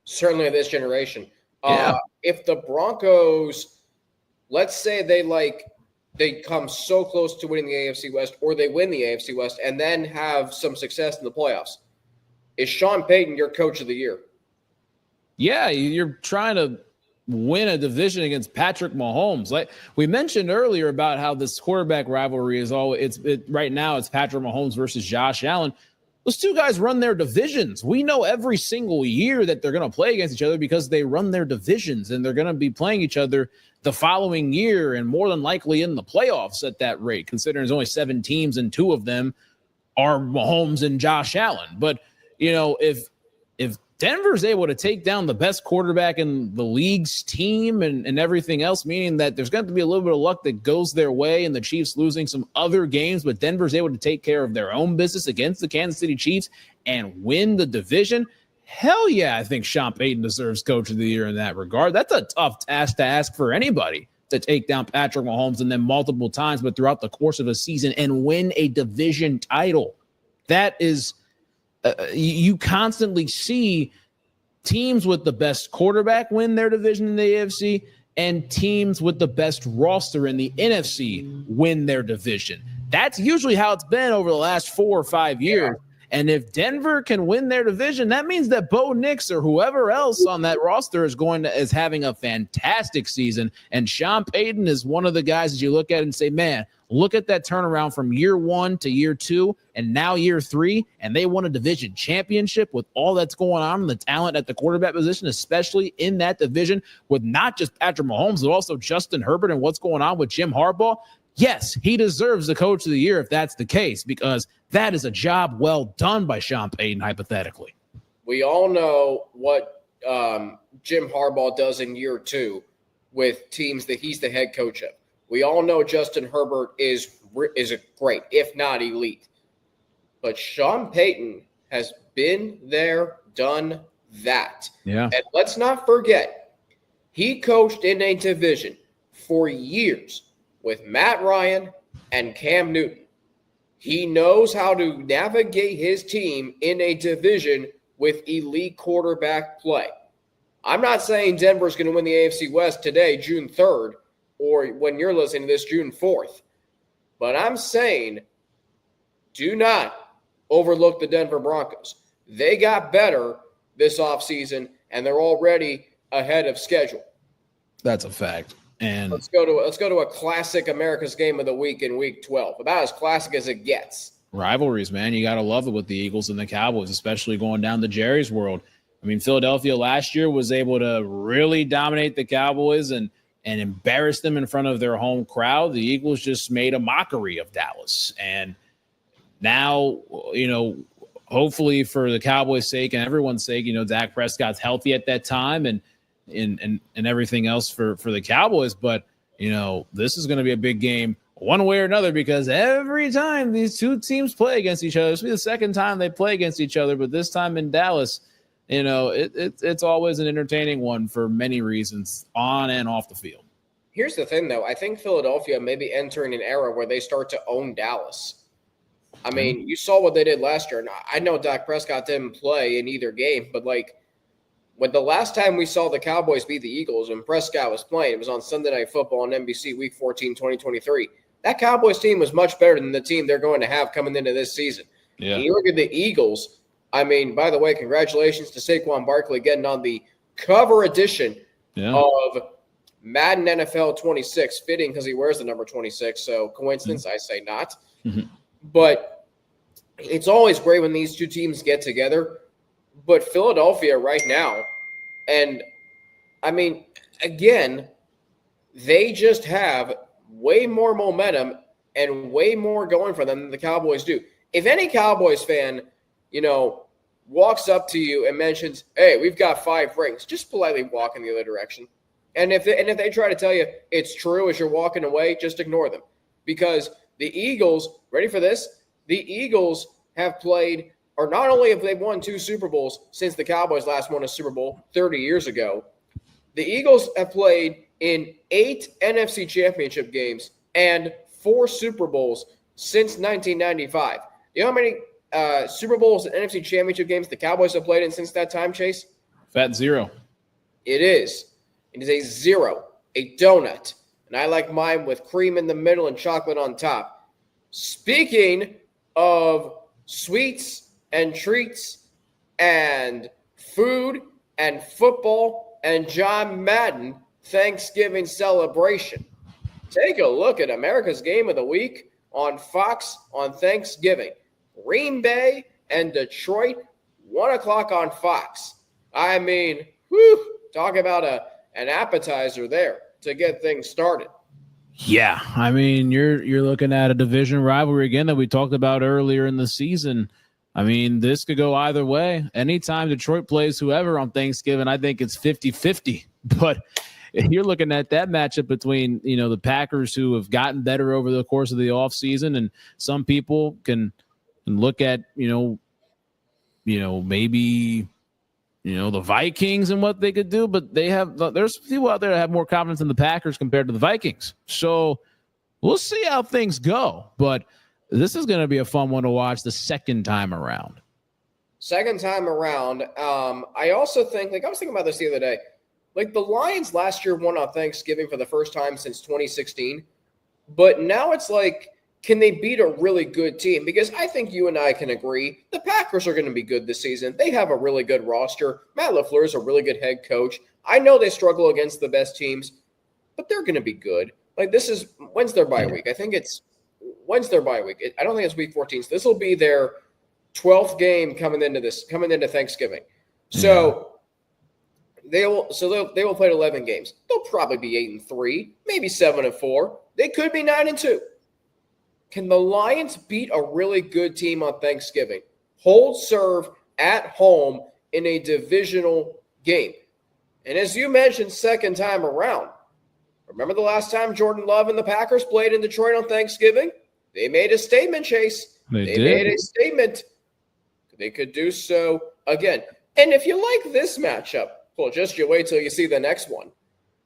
Certainly of this generation. Yeah. If the Broncos, let's say they come so close to winning the AFC West, or they win the AFC West and then have some success in the playoffs, is Sean Payton your coach of the year? Yeah, you're trying to win a division against Patrick Mahomes. Like we mentioned earlier about how this quarterback rivalry is right now it's Patrick Mahomes versus Josh Allen. Those two guys run their divisions. We know every single year that they're going to play against each other because they run their divisions, and they're going to be playing each other the following year and more than likely in the playoffs at that rate, considering there's only 7 teams and 2 of them are Mahomes and Josh Allen. But, if Denver's able to take down the best quarterback in the league's team and everything else, meaning that there's going to be a little bit of luck that goes their way and the Chiefs losing some other games, but Denver's able to take care of their own business against the Kansas City Chiefs and win the division. Hell yeah, I think Sean Payton deserves coach of the year in that regard. That's a tough task to ask for anybody, to take down Patrick Mahomes and then multiple times, but throughout the course of a season and win a division title. That is you constantly see teams with the best quarterback win their division in the AFC and teams with the best roster in the NFC win their division. That's usually how it's been over the last 4 or 5 years. And if Denver can win their division, that means that Bo Nix or whoever else on that roster is having a fantastic season. And Sean Payton is one of the guys that you look at and say, man, look at that turnaround from year 1 to year 2 and now year 3, and they won a division championship with all that's going on and the talent at the quarterback position, especially in that division with not just Patrick Mahomes, but also Justin Herbert and what's going on with Jim Harbaugh. Yes, he deserves the coach of the year if that's the case, because that is a job well done by Sean Payton, hypothetically. We all know what Jim Harbaugh does in year 2 with teams that he's the head coach of. We all know Justin Herbert is a great, if not elite. But Sean Payton has been there, done that. Yeah. And let's not forget, he coached in a division for years with Matt Ryan and Cam Newton. He knows how to navigate his team in a division with elite quarterback play. I'm not saying Denver's going to win the AFC West today, June 3rd, or when you're listening to this, June 4th. But I'm saying do not overlook the Denver Broncos. They got better this offseason, and they're already ahead of schedule. That's a fact. And let's go to a classic America's Game of the Week in Week 12. About as classic as it gets. Rivalries, man. You got to love it with the Eagles and the Cowboys, especially going down to Jerry's World. I mean, Philadelphia last year was able to really dominate the Cowboys and embarrass them in front of their home crowd. The Eagles just made a mockery of Dallas. And now, hopefully for the Cowboys' sake and everyone's sake, Dak Prescott's healthy at that time and everything else for the Cowboys. But, this is going to be a big game one way or another, because every time these two teams play against each other, this will be the second time they play against each other, but this time in Dallas, it's always an entertaining one for many reasons on and off the field. Here's the thing, though. I think Philadelphia may be entering an era where they start to own Dallas. I mean, you saw what they did last year. And I know Dak Prescott didn't play in either game, but when the last time we saw the Cowboys beat the Eagles and Prescott was playing, it was on Sunday Night Football on NBC Week 14, 2023. That Cowboys team was much better than the team they're going to have coming into this season. Yeah. And you look at the Eagles. I mean, by the way, congratulations to Saquon Barkley getting on the cover edition of Madden NFL 26, fitting because he wears the number 26. So coincidence, I say not. Mm-hmm. But it's always great when these two teams get together. But Philadelphia right now, and I mean, again, they just have way more momentum and way more going for them than the Cowboys do. If any Cowboys fan, walks up to you and mentions, hey, we've got 5 rings, just politely walk in the other direction. And if they try to tell you it's true as you're walking away, just ignore them. Because the Eagles, ready for this? The Eagles have played, or not only have they won 2 Super Bowls since the Cowboys last won a Super Bowl 30 years ago, the Eagles have played in 8 NFC Championship games and 4 Super Bowls since 1995. You know how many Super Bowls and NFC Championship games the Cowboys have played in since that time, Chase? Fat 0. It is. It is a 0, a donut. And I like mine with cream in the middle and chocolate on top. Speaking of sweets and treats and food and football and John Madden Thanksgiving celebration, take a look at America's Game of the Week on Fox on Thanksgiving. Green Bay and Detroit, 1 o'clock on Fox. I mean, talk about an appetizer there to get things started. Yeah, I mean, you're looking at a division rivalry again that we talked about earlier in the season. I mean, this could go either way. Anytime Detroit plays whoever on Thanksgiving, I think it's 50-50. But you're looking at that matchup between, the Packers, who have gotten better over the course of the offseason, and some people can look at, maybe, the Vikings and what they could do, but there's people out there that have more confidence in the Packers compared to the Vikings. So we'll see how things go, but this is going to be a fun one to watch the second time around. I also think, I was thinking about this the other day, the Lions last year won on Thanksgiving for the first time since 2016, but now it's can they beat a really good team? Because I think you and I can agree the Packers are going to be good this season. They have a really good roster. Matt LaFleur is a really good head coach. I know they struggle against the best teams, but they're going to be good. Like, when's their bye week? I think when's their bye week? I don't think it's week 14. So this will be their 12th game coming into Thanksgiving. So they will play 11 games. They'll probably be 8-3, maybe 7-4. They could be 9-2. Can the Lions beat a really good team on Thanksgiving? Hold serve at home in a divisional game. And as you mentioned, second time around, remember the last time Jordan Love and the Packers played in Detroit on Thanksgiving? They made a statement, Chase. They made a statement. They could do so again. And if you like this matchup, well, just you wait till you see the next one.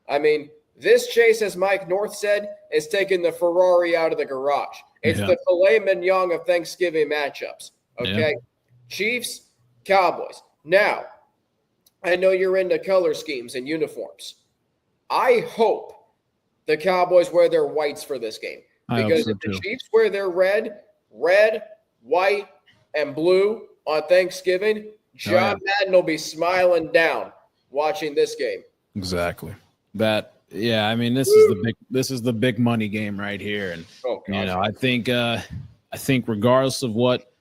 I mean, this, Chase, as Mike North said, is taking the Ferrari out of the garage. It's the filet mignon of Thanksgiving matchups. Okay? Chiefs, Cowboys. Now, I know you're into color schemes and uniforms. I hope the Cowboys wear their whites for this game. Because if the Chiefs wear their red, white, and blue on Thanksgiving, John Madden will be smiling down watching this game. Exactly. I mean, this is the big money game right here. And I think regardless of what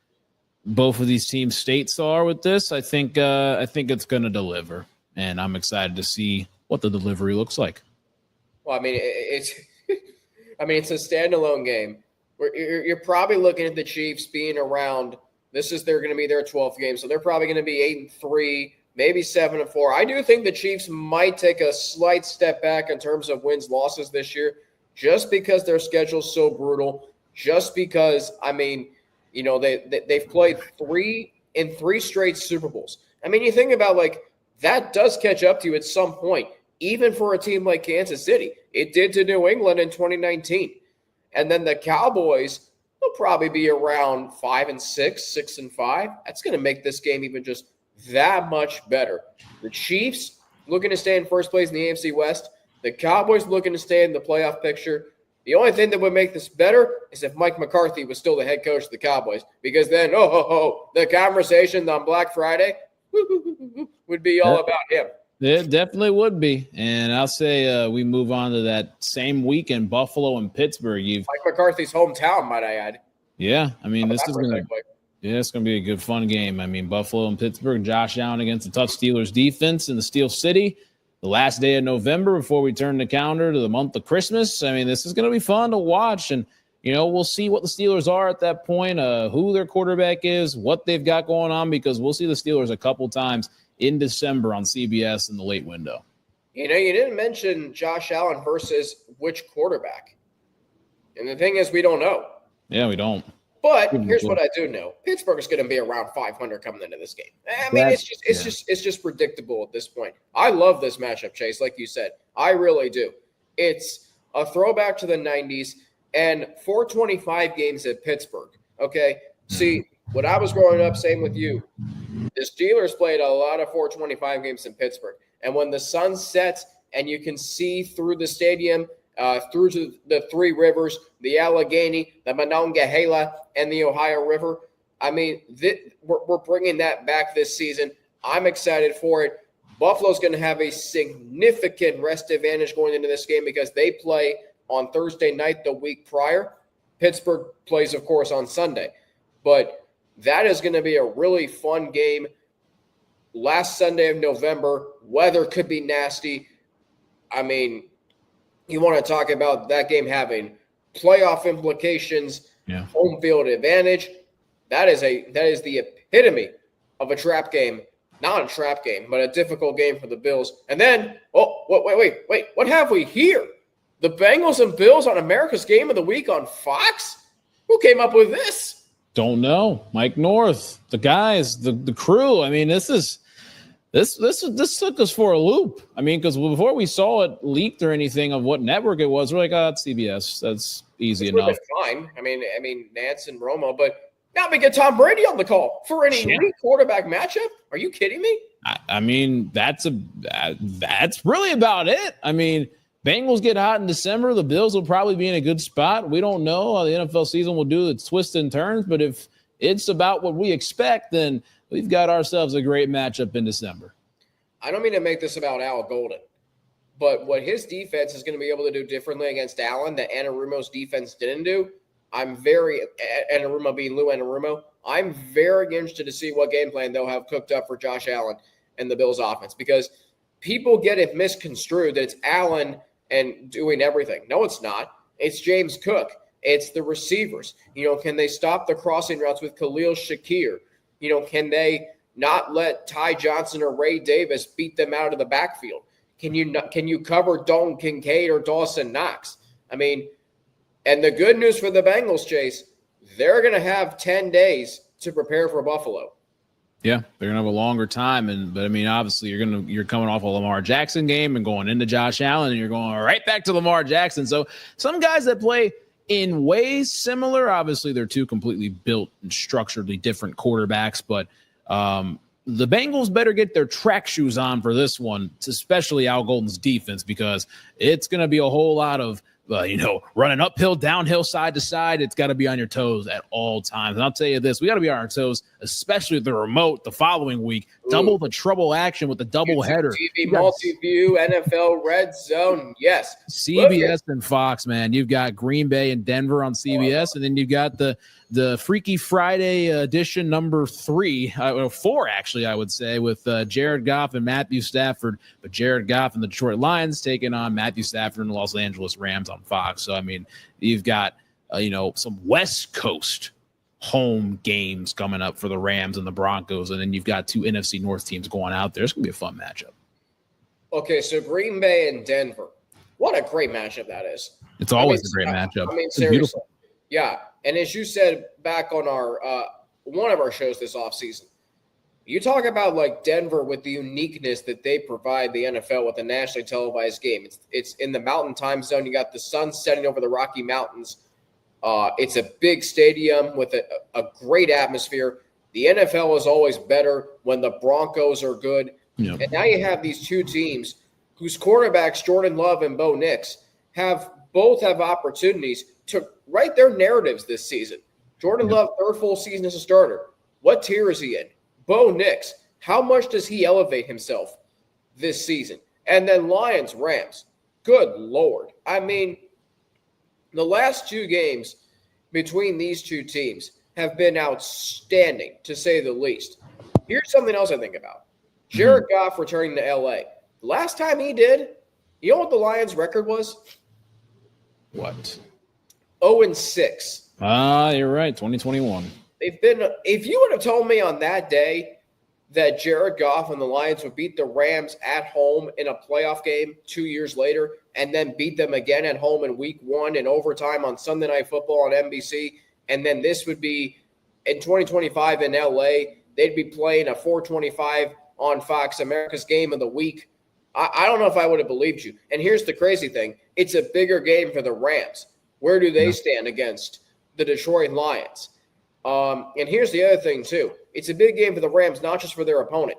both of these teams' states are with this, I think it's going to deliver, and I'm excited to see what the delivery looks like. Well, I mean, it's a standalone game. You're probably looking at the Chiefs being around. They're going to be their 12th game, so they're probably going to be 8-3, maybe 7-4. I do think the Chiefs might take a slight step back in terms of wins, losses this year, just because their schedule's so brutal. Just because, I mean, they've played 3 straight Super Bowls. I mean, you think about, like, that does catch up to you at some point, even for a team like Kansas City. It did to New England in 2019. And then the Cowboys will probably be around 5-6, 6-5. That's going to make this game even just that much better. The Chiefs looking to stay in first place in the AFC West. The Cowboys looking to stay in the playoff picture. The only thing that would make this better is if Mike McCarthy was still the head coach of the Cowboys, because then, the conversation on Black Friday would be all about him. It definitely would be. And I'll say we move on to that same week in Buffalo and Pittsburgh. Mike McCarthy's hometown, might I add. Yeah, I mean, it's going to be a good, fun game. I mean, Buffalo and Pittsburgh, Josh Allen against the tough Steelers defense in the Steel City. The last day of November before we turn the calendar to the month of Christmas. I mean, this is going to be fun to watch. And, we'll see what the Steelers are at that point, who their quarterback is, what they've got going on, because we'll see the Steelers a couple times in December on CBS in the late window. You didn't mention Josh Allen versus which quarterback. And the thing is, we don't know. Yeah, we don't. But here's what I do know. Pittsburgh is going to be around 500 coming into this game. I mean, it's just predictable at this point. I love this matchup, Chase, like you said. I really do. It's a throwback to the 90s and 425 games at Pittsburgh. Okay? See, when I was growing up, same with you, the Steelers played a lot of 425 games in Pittsburgh. And when the sun sets and you can see through the stadium, through to the three rivers, the Allegheny, the Monongahela, and the Ohio River. I mean, we're bringing that back this season. I'm excited for it. Buffalo's going to have a significant rest advantage going into this game because they play on Thursday night the week prior. Pittsburgh plays, of course, on Sunday. But that is going to be a really fun game. Last Sunday of November, weather could be nasty. I mean, you want to talk about that game having playoff implications, home field advantage. That is the epitome of a trap game. Not a trap game, but a difficult game for the Bills. And then, wait, what have we here? The Bengals and Bills on America's Game of the Week on Fox? Who came up with this? Don't know. Mike North, the guys, the crew. I mean, this took us for a loop. I mean, because before we saw it leaked or anything of what network it was, we're like, it's CBS. That's easy enough. Fine. I mean, Nance and Romo, but now we get Tom Brady on the call for an elite quarterback matchup. Are you kidding me? I mean, that's really about it. I mean, Bengals get hot in December, the Bills will probably be in a good spot. We don't know how the NFL season will do its twists and turns, but if it's about what we expect, then we've got ourselves a great matchup in December. I don't mean to make this about Al Golden, but what his defense is going to be able to do differently against Allen that Anarumo's defense didn't do, Anarumo being Lou Anarumo, I'm very interested to see what game plan they'll have cooked up for Josh Allen and the Bills offense, because people get it misconstrued that it's Allen and doing everything. No, it's not. It's James Cook. It's the receivers. Can they stop the crossing routes with Khalil Shakir? Can they not let Ty Johnson or Ray Davis beat them out of the backfield? Can you cover Dalton Kincaid or Dawson Knox? I mean, and the good news for the Bengals, Chase, they're going to have 10 days to prepare for Buffalo. Yeah, they're gonna have a longer time, but I mean, obviously, you're coming off a Lamar Jackson game and going into Josh Allen, and you're going right back to Lamar Jackson. So some guys that play in ways similar, obviously, they're two completely built and structurally different quarterbacks, but the Bengals better get their track shoes on for this one, especially Al Golden's defense, because it's gonna be a whole lot of running uphill, downhill, side to side. It's got to be on your toes at all times. And I'll tell you this, we got to be on our toes, especially the remote the following week. Ooh. Double the trouble action with the double header. TV, multi-view, NFL, Red Zone. Yes. CBS and Fox, man. You've got Green Bay and Denver on CBS, and then you've got the Freaky Friday edition number 4, actually, I would say, with Jared Goff and Matthew Stafford. But Jared Goff and the Detroit Lions taking on Matthew Stafford and the Los Angeles Rams on Fox. So, I mean, you've got, some West Coast home games coming up for the Rams and the Broncos. And then you've got 2 NFC North teams going out there. It's going to be a fun matchup. Okay, so Green Bay and Denver. What a great matchup that is. It's always a great matchup. I mean, seriously. Yeah. And as you said back on our one of our shows this offseason, you talk about like Denver with the uniqueness that they provide the NFL with a nationally televised game. It's in the Mountain Time Zone. You got the sun setting over the Rocky Mountains. It's a big stadium with a great atmosphere. The NFL is always better when the Broncos are good. Yep. And now you have these two teams whose quarterbacks, Jordan Love and Bo Nix, both have opportunities to write their narratives this season. Jordan Love, 3rd full season as a starter. What tier is he in? Bo Nix, how much does he elevate himself this season? And then Lions, Rams. Good Lord. I mean, the last 2 games between these two teams have been outstanding, to say the least. Here's something else I think about. Jared Goff returning to L.A. The last time he did, you know what the Lions' record was? What? 0-6. You're right. 2021. If you would have told me on that day that Jared Goff and the Lions would beat the Rams at home in a playoff game 2 years later and then beat them again at home in week 1 in overtime on Sunday Night Football on NBC, and then this would be in 2025 in LA, they'd be playing a 425 on Fox, America's Game of the Week. I don't know if I would have believed you. And here's the crazy thing. It's a bigger game for the Rams. Where do they stand against the Detroit Lions? And here's the other thing, too. It's a big game for the Rams, not just for their opponent.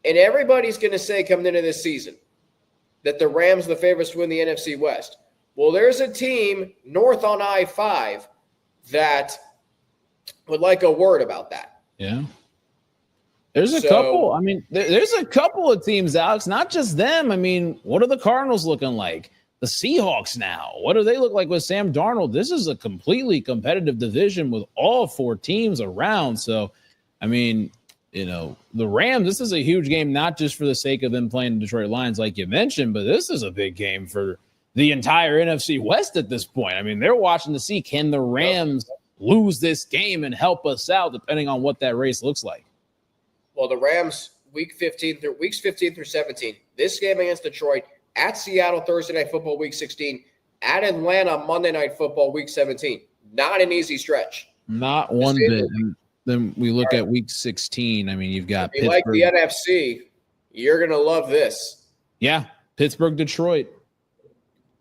And everybody's going to say coming into this season that the Rams are the favorites to win the NFC West. Well, there's a team north on I-5 that would like a word about that. Yeah. There's a couple. I mean, there's a couple of teams, Alex, not just them. I mean, what are the Cardinals looking like? The Seahawks now, what do they look like with Sam Darnold? This is a completely competitive division with all 4 teams around. So, I mean, the Rams, this is a huge game, not just for the sake of them playing the Detroit Lions, like you mentioned, but this is a big game for the entire NFC West at this point. I mean, they're watching to see, can the Rams lose this game and help us out, depending on what that race looks like. Well, the Rams, weeks 15 through 17, this game against Detroit, at Seattle Thursday Night Football Week 16, at Atlanta Monday Night Football Week 17. Not an easy stretch. Not one bit. Then we look at Week 16. I mean, you've got if you like the NFC, you're going to love this. Yeah, Pittsburgh, Detroit.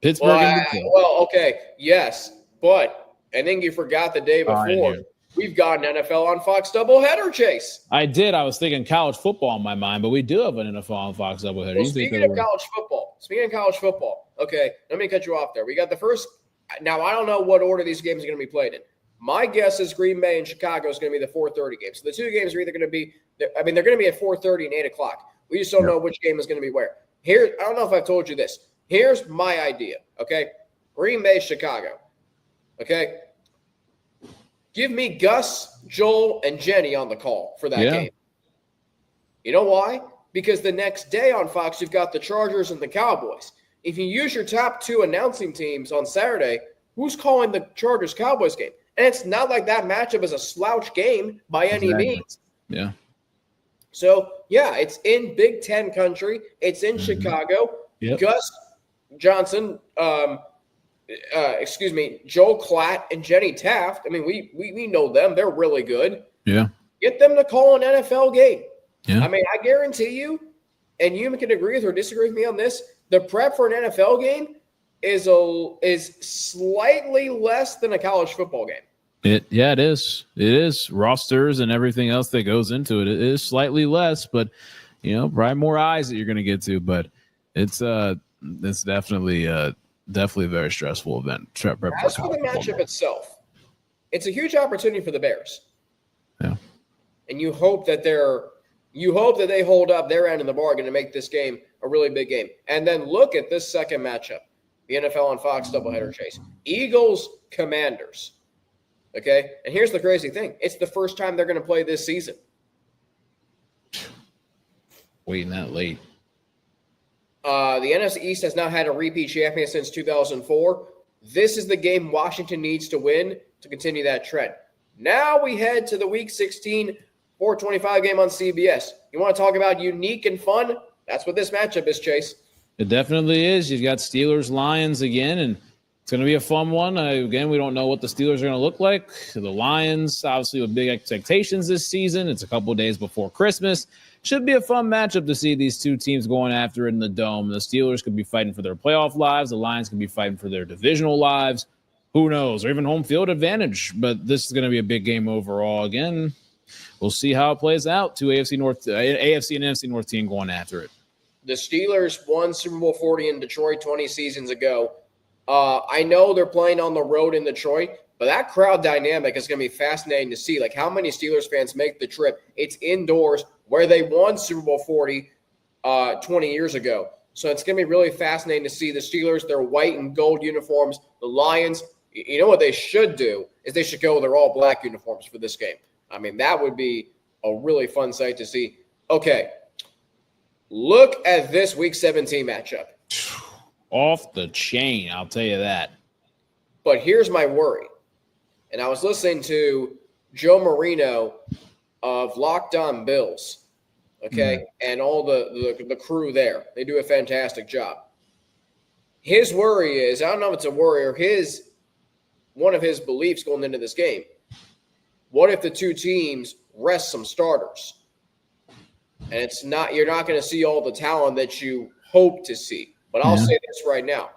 Pittsburgh and Detroit. Well, okay, yes, but I think you forgot the day before. We've got an NFL on Fox doubleheader, Chase. I did. I was thinking college football in my mind, but we do have an NFL on Fox doubleheader. Well, speaking of college football, okay, let me cut you off there. We got the first. Now, I don't know what order these games are going to be played in. My guess is Green Bay and Chicago is going to be the 4:30 game. So the two games are either going to be, they're going to be at 4:30 and 8 o'clock. We just don't know which game is going to be where. Here, I don't know if I've told you this. Here's my idea, okay? Green Bay, Chicago, okay? Give me Gus, Joel, and Jenny on the call for that game. You know why? Because the next day on Fox, you've got the Chargers and the Cowboys. If you use your top two announcing teams on Saturday, who's calling the Chargers-Cowboys game? And it's not like that matchup is a slouch game by any means. Yeah. So, yeah, it's in Big Ten country. It's in Chicago. Yep. Gus Johnson, Joel Klatt and Jenny Taft. I mean, we know them. They're really good. Yeah. Get them to call an NFL game. Yeah. I mean, I guarantee you, and you can agree with or disagree with me on this, the prep for an NFL game is slightly less than a college football game. It is. It is. Rosters and everything else that goes into it. It is slightly less, but probably more eyes that you're going to get to. But it's definitely a very stressful event. As for the matchup itself, it's a huge opportunity for the Bears. Yeah. And you hope that they hold up their end of the bargain to make this game a really big game. And then look at this second matchup, the NFL on Fox doubleheader, Chase. Eagles, Commanders. Okay? And here's the crazy thing. It's the first time they're going to play this season. Waiting that late. The NFC East has not had a repeat champion since 2004. This is the game Washington needs to win to continue that trend. Now we head to the Week 16 425 game on CBS. You want to talk about unique and fun? That's what this matchup is, Chase. It definitely is. You've got Steelers-Lions again, and it's going to be a fun one. Again, we don't know what the Steelers are going to look like. The Lions, obviously, with big expectations this season. It's a couple of days before Christmas. Should be a fun matchup to see these two teams going after it in the Dome. The Steelers could be fighting for their playoff lives. The Lions could be fighting for their divisional lives. Who knows? Or even home field advantage. But this is going to be a big game overall. Again, we'll see how it plays out. Two AFC and NFC North team going after it. The Steelers won Super Bowl 40 in Detroit 20 seasons ago. I know they're playing on the road in Detroit, but that crowd dynamic is going to be fascinating to see. Like, how many Steelers fans make the trip? It's indoors where they won Super Bowl 40 20 years ago. So it's going to be really fascinating to see the Steelers, their white and gold uniforms. The Lions, you know what they should do is they should go with their all-black uniforms for this game. I mean, that would be a really fun sight to see. Okay, look at this Week 17 matchup. Off the chain, I'll tell you that. But here's my worry. And I was listening to Joe Marino of Locked On Bills, okay, and all the crew there. They do a fantastic job. His worry is, I don't know if it's a worry or one of his beliefs going into this game. What if the two teams rest some starters? And you're not going to see all the talent that you hope to see. But I'll say this right now.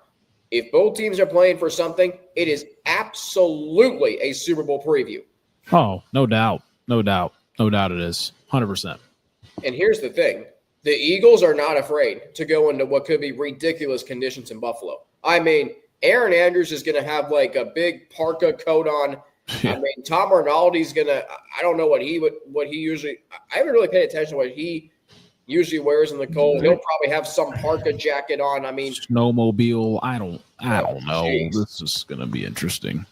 If both teams are playing for something, it is absolutely a Super Bowl preview. Oh, no doubt. No doubt. No doubt it is. 100%. And here's the thing. The Eagles are not afraid to go into what could be ridiculous conditions in Buffalo. I mean, Aaron Andrews is going to have like a big parka coat on. I mean, Tom Arnaldi's going to – I don't know what he usually – I haven't really paid attention to what he usually wears in the cold. He'll probably have some parka jacket on. I mean, snowmobile. I don't know. Geez. This is going to be interesting.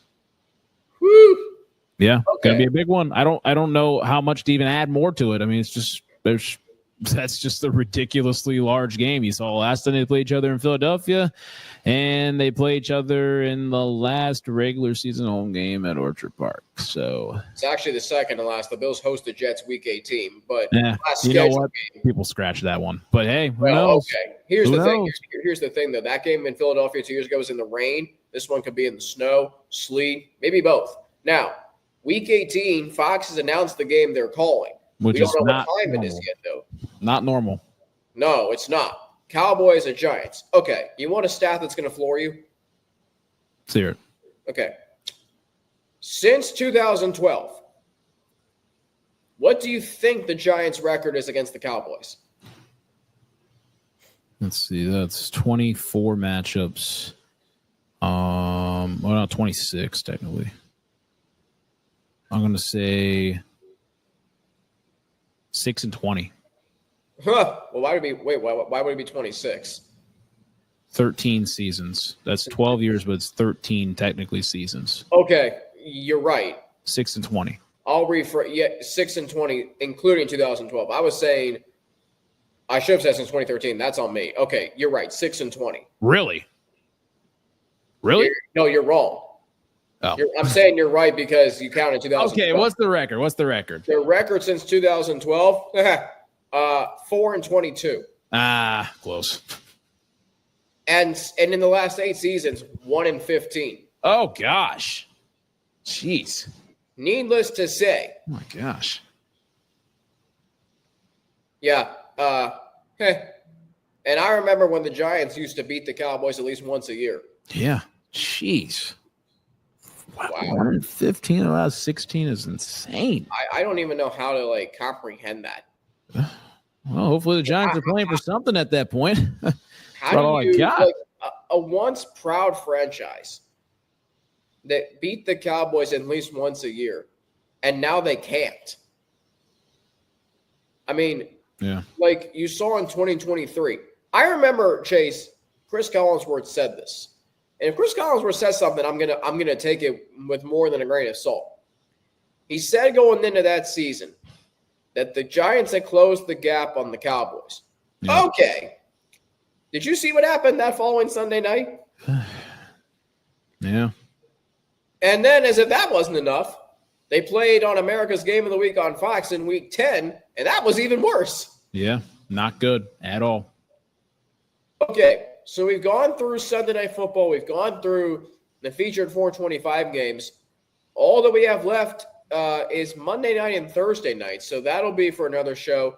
Woo. Yeah, Okay. going to be a big one. I don't know how much to even add more to it. I mean, it's just that's just a ridiculously large game. You saw last time they played each other in Philadelphia, and they play each other in the last regular season home game at Park. So it's actually the second to last. The Bills host the Jets Week 18, but last you know scheduled what? game. People scratch that one. But hey, who Well, knows? okay. Here's Who the thing. knows? Here's the thing, though. That game in Philadelphia 2 years ago was in the rain. This one could be in the snow, sleet, maybe both. Now, Week 18, Fox has announced the game they're calling. Which we is don't know not what time normal. it is yet, though. Not normal. No, it's not. Cowboys and Giants. Okay, you want a stat that's going to floor you? Let's hear it. Okay. Since 2012, What do you think the Giants' record is against the Cowboys? Let's see. That's 24 matchups. Well, not 26 technically. I'm going to say 6-20. Huh. Well, why would it be 26? 13 seasons. That's 12 years, but it's 13 technically seasons. Okay, you're right. 6-20. I'll rephrase. Yeah, 6-20, including 2012. I was saying I should have said since 2013. That's on me. Okay, you're right. 6-20. Really? No, you're wrong. Oh. I'm saying you're right because you counted 2012. Okay, what's the record? The record since 2012, 4-22. Ah, close. And in the last 8 seasons, 1-15. Oh gosh. Jeez. Needless to say. Oh my gosh. Yeah. And I remember when the Giants used to beat the Cowboys at least once a year. Yeah. Jeez. Wow. 115 in the last 16 is insane. I don't even know how to comprehend that. Well, hopefully the Giants are playing for something at that point. How do you a once proud franchise that beat the Cowboys at least once a year, and now they can't? I mean, yeah, like you saw in 2023. I remember, Chase, Chris Collinsworth said this. And if Chris Collinsworth says something, I'm gonna take it with more than a grain of salt. He said going into that season that the Giants had closed the gap on the Cowboys. Yeah. Okay. Did you see what happened that following Sunday night? Yeah. And then, as if that wasn't enough, they played on America's Game of the Week on Fox in Week 10, and that was even worse. Yeah, not good at all. Okay, so we've gone through Sunday Night Football. We've gone through the featured 425 games. All that we have left is Monday night and Thursday night, so that'll be for another show.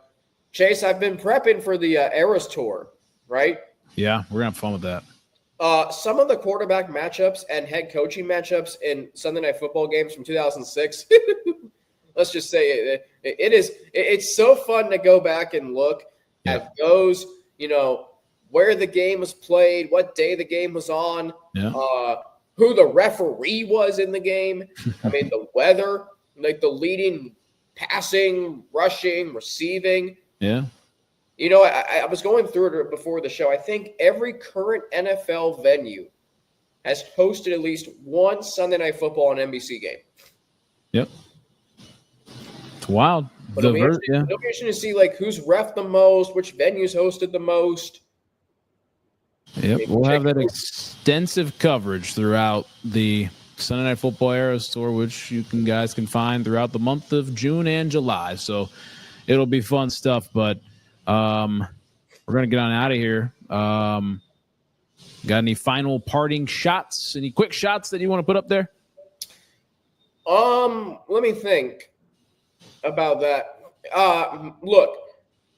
Chase, I've been prepping for the Eras Tour, right? Yeah, we're going to have fun with that. Some of the quarterback matchups and head coaching matchups in Sunday Night Football games from 2006, let's just say it's so fun to go back and look at those, where the game was played, what day the game was on, who the referee was in the game. I mean, the weather, like the leading passing, rushing, receiving. Yeah. I was going through it before the show. I think every current NFL venue has hosted at least one Sunday Night Football on NBC game. Yep. It's wild. It'll be interesting to see who's ref the most, which venues hosted the most. Yep, we'll have that extensive coverage throughout the Sunday Night Football Eras Tour, which guys can find throughout the month of June and July. So it'll be fun stuff, but we're going to get on out of here. Got any final parting shots, any quick shots that you want to put up there? Let me think about that. Look,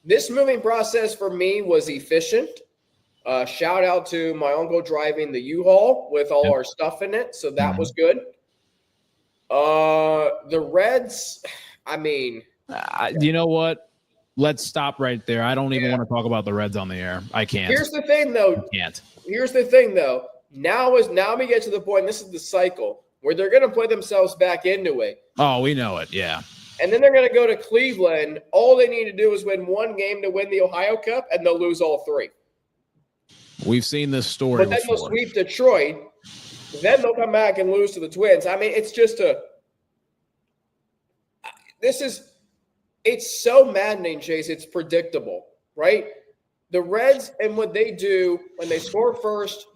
this moving process for me was efficient. Shout out to my uncle driving the U-Haul with all our stuff in it. So that was good. The Reds, I mean. You know what? Let's stop right there. I don't even want to talk about the Reds on the air. I can't. Here's the thing, though. I can't. Here's the thing, though. Now we get to the point, this is the cycle, where they're going to play themselves back into it. Oh, we know it, yeah. And then they're going to go to Cleveland. All they need to do is win one game to win the Ohio Cup, and they'll lose all 3. We've seen this story But then before. they'll sweep Detroit. Then they'll come back and lose to the Twins. I mean, it's just it's so maddening, Chase. It's predictable, right? The Reds and what they do when they score first,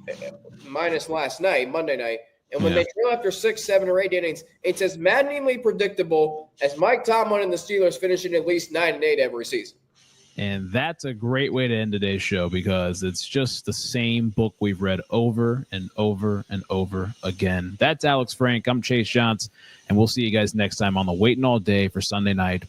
minus last night, Monday night, and when they trail after 6, 7, or 8 innings, it's as maddeningly predictable as Mike Tomlin and the Steelers finishing at least 9-8 every season. And that's a great way to end today's show because it's just the same book we've read over and over and over again. That's Alex Frank. I'm Chase Younts, and we'll see you guys next time on the Waiting All Day for Sunday Night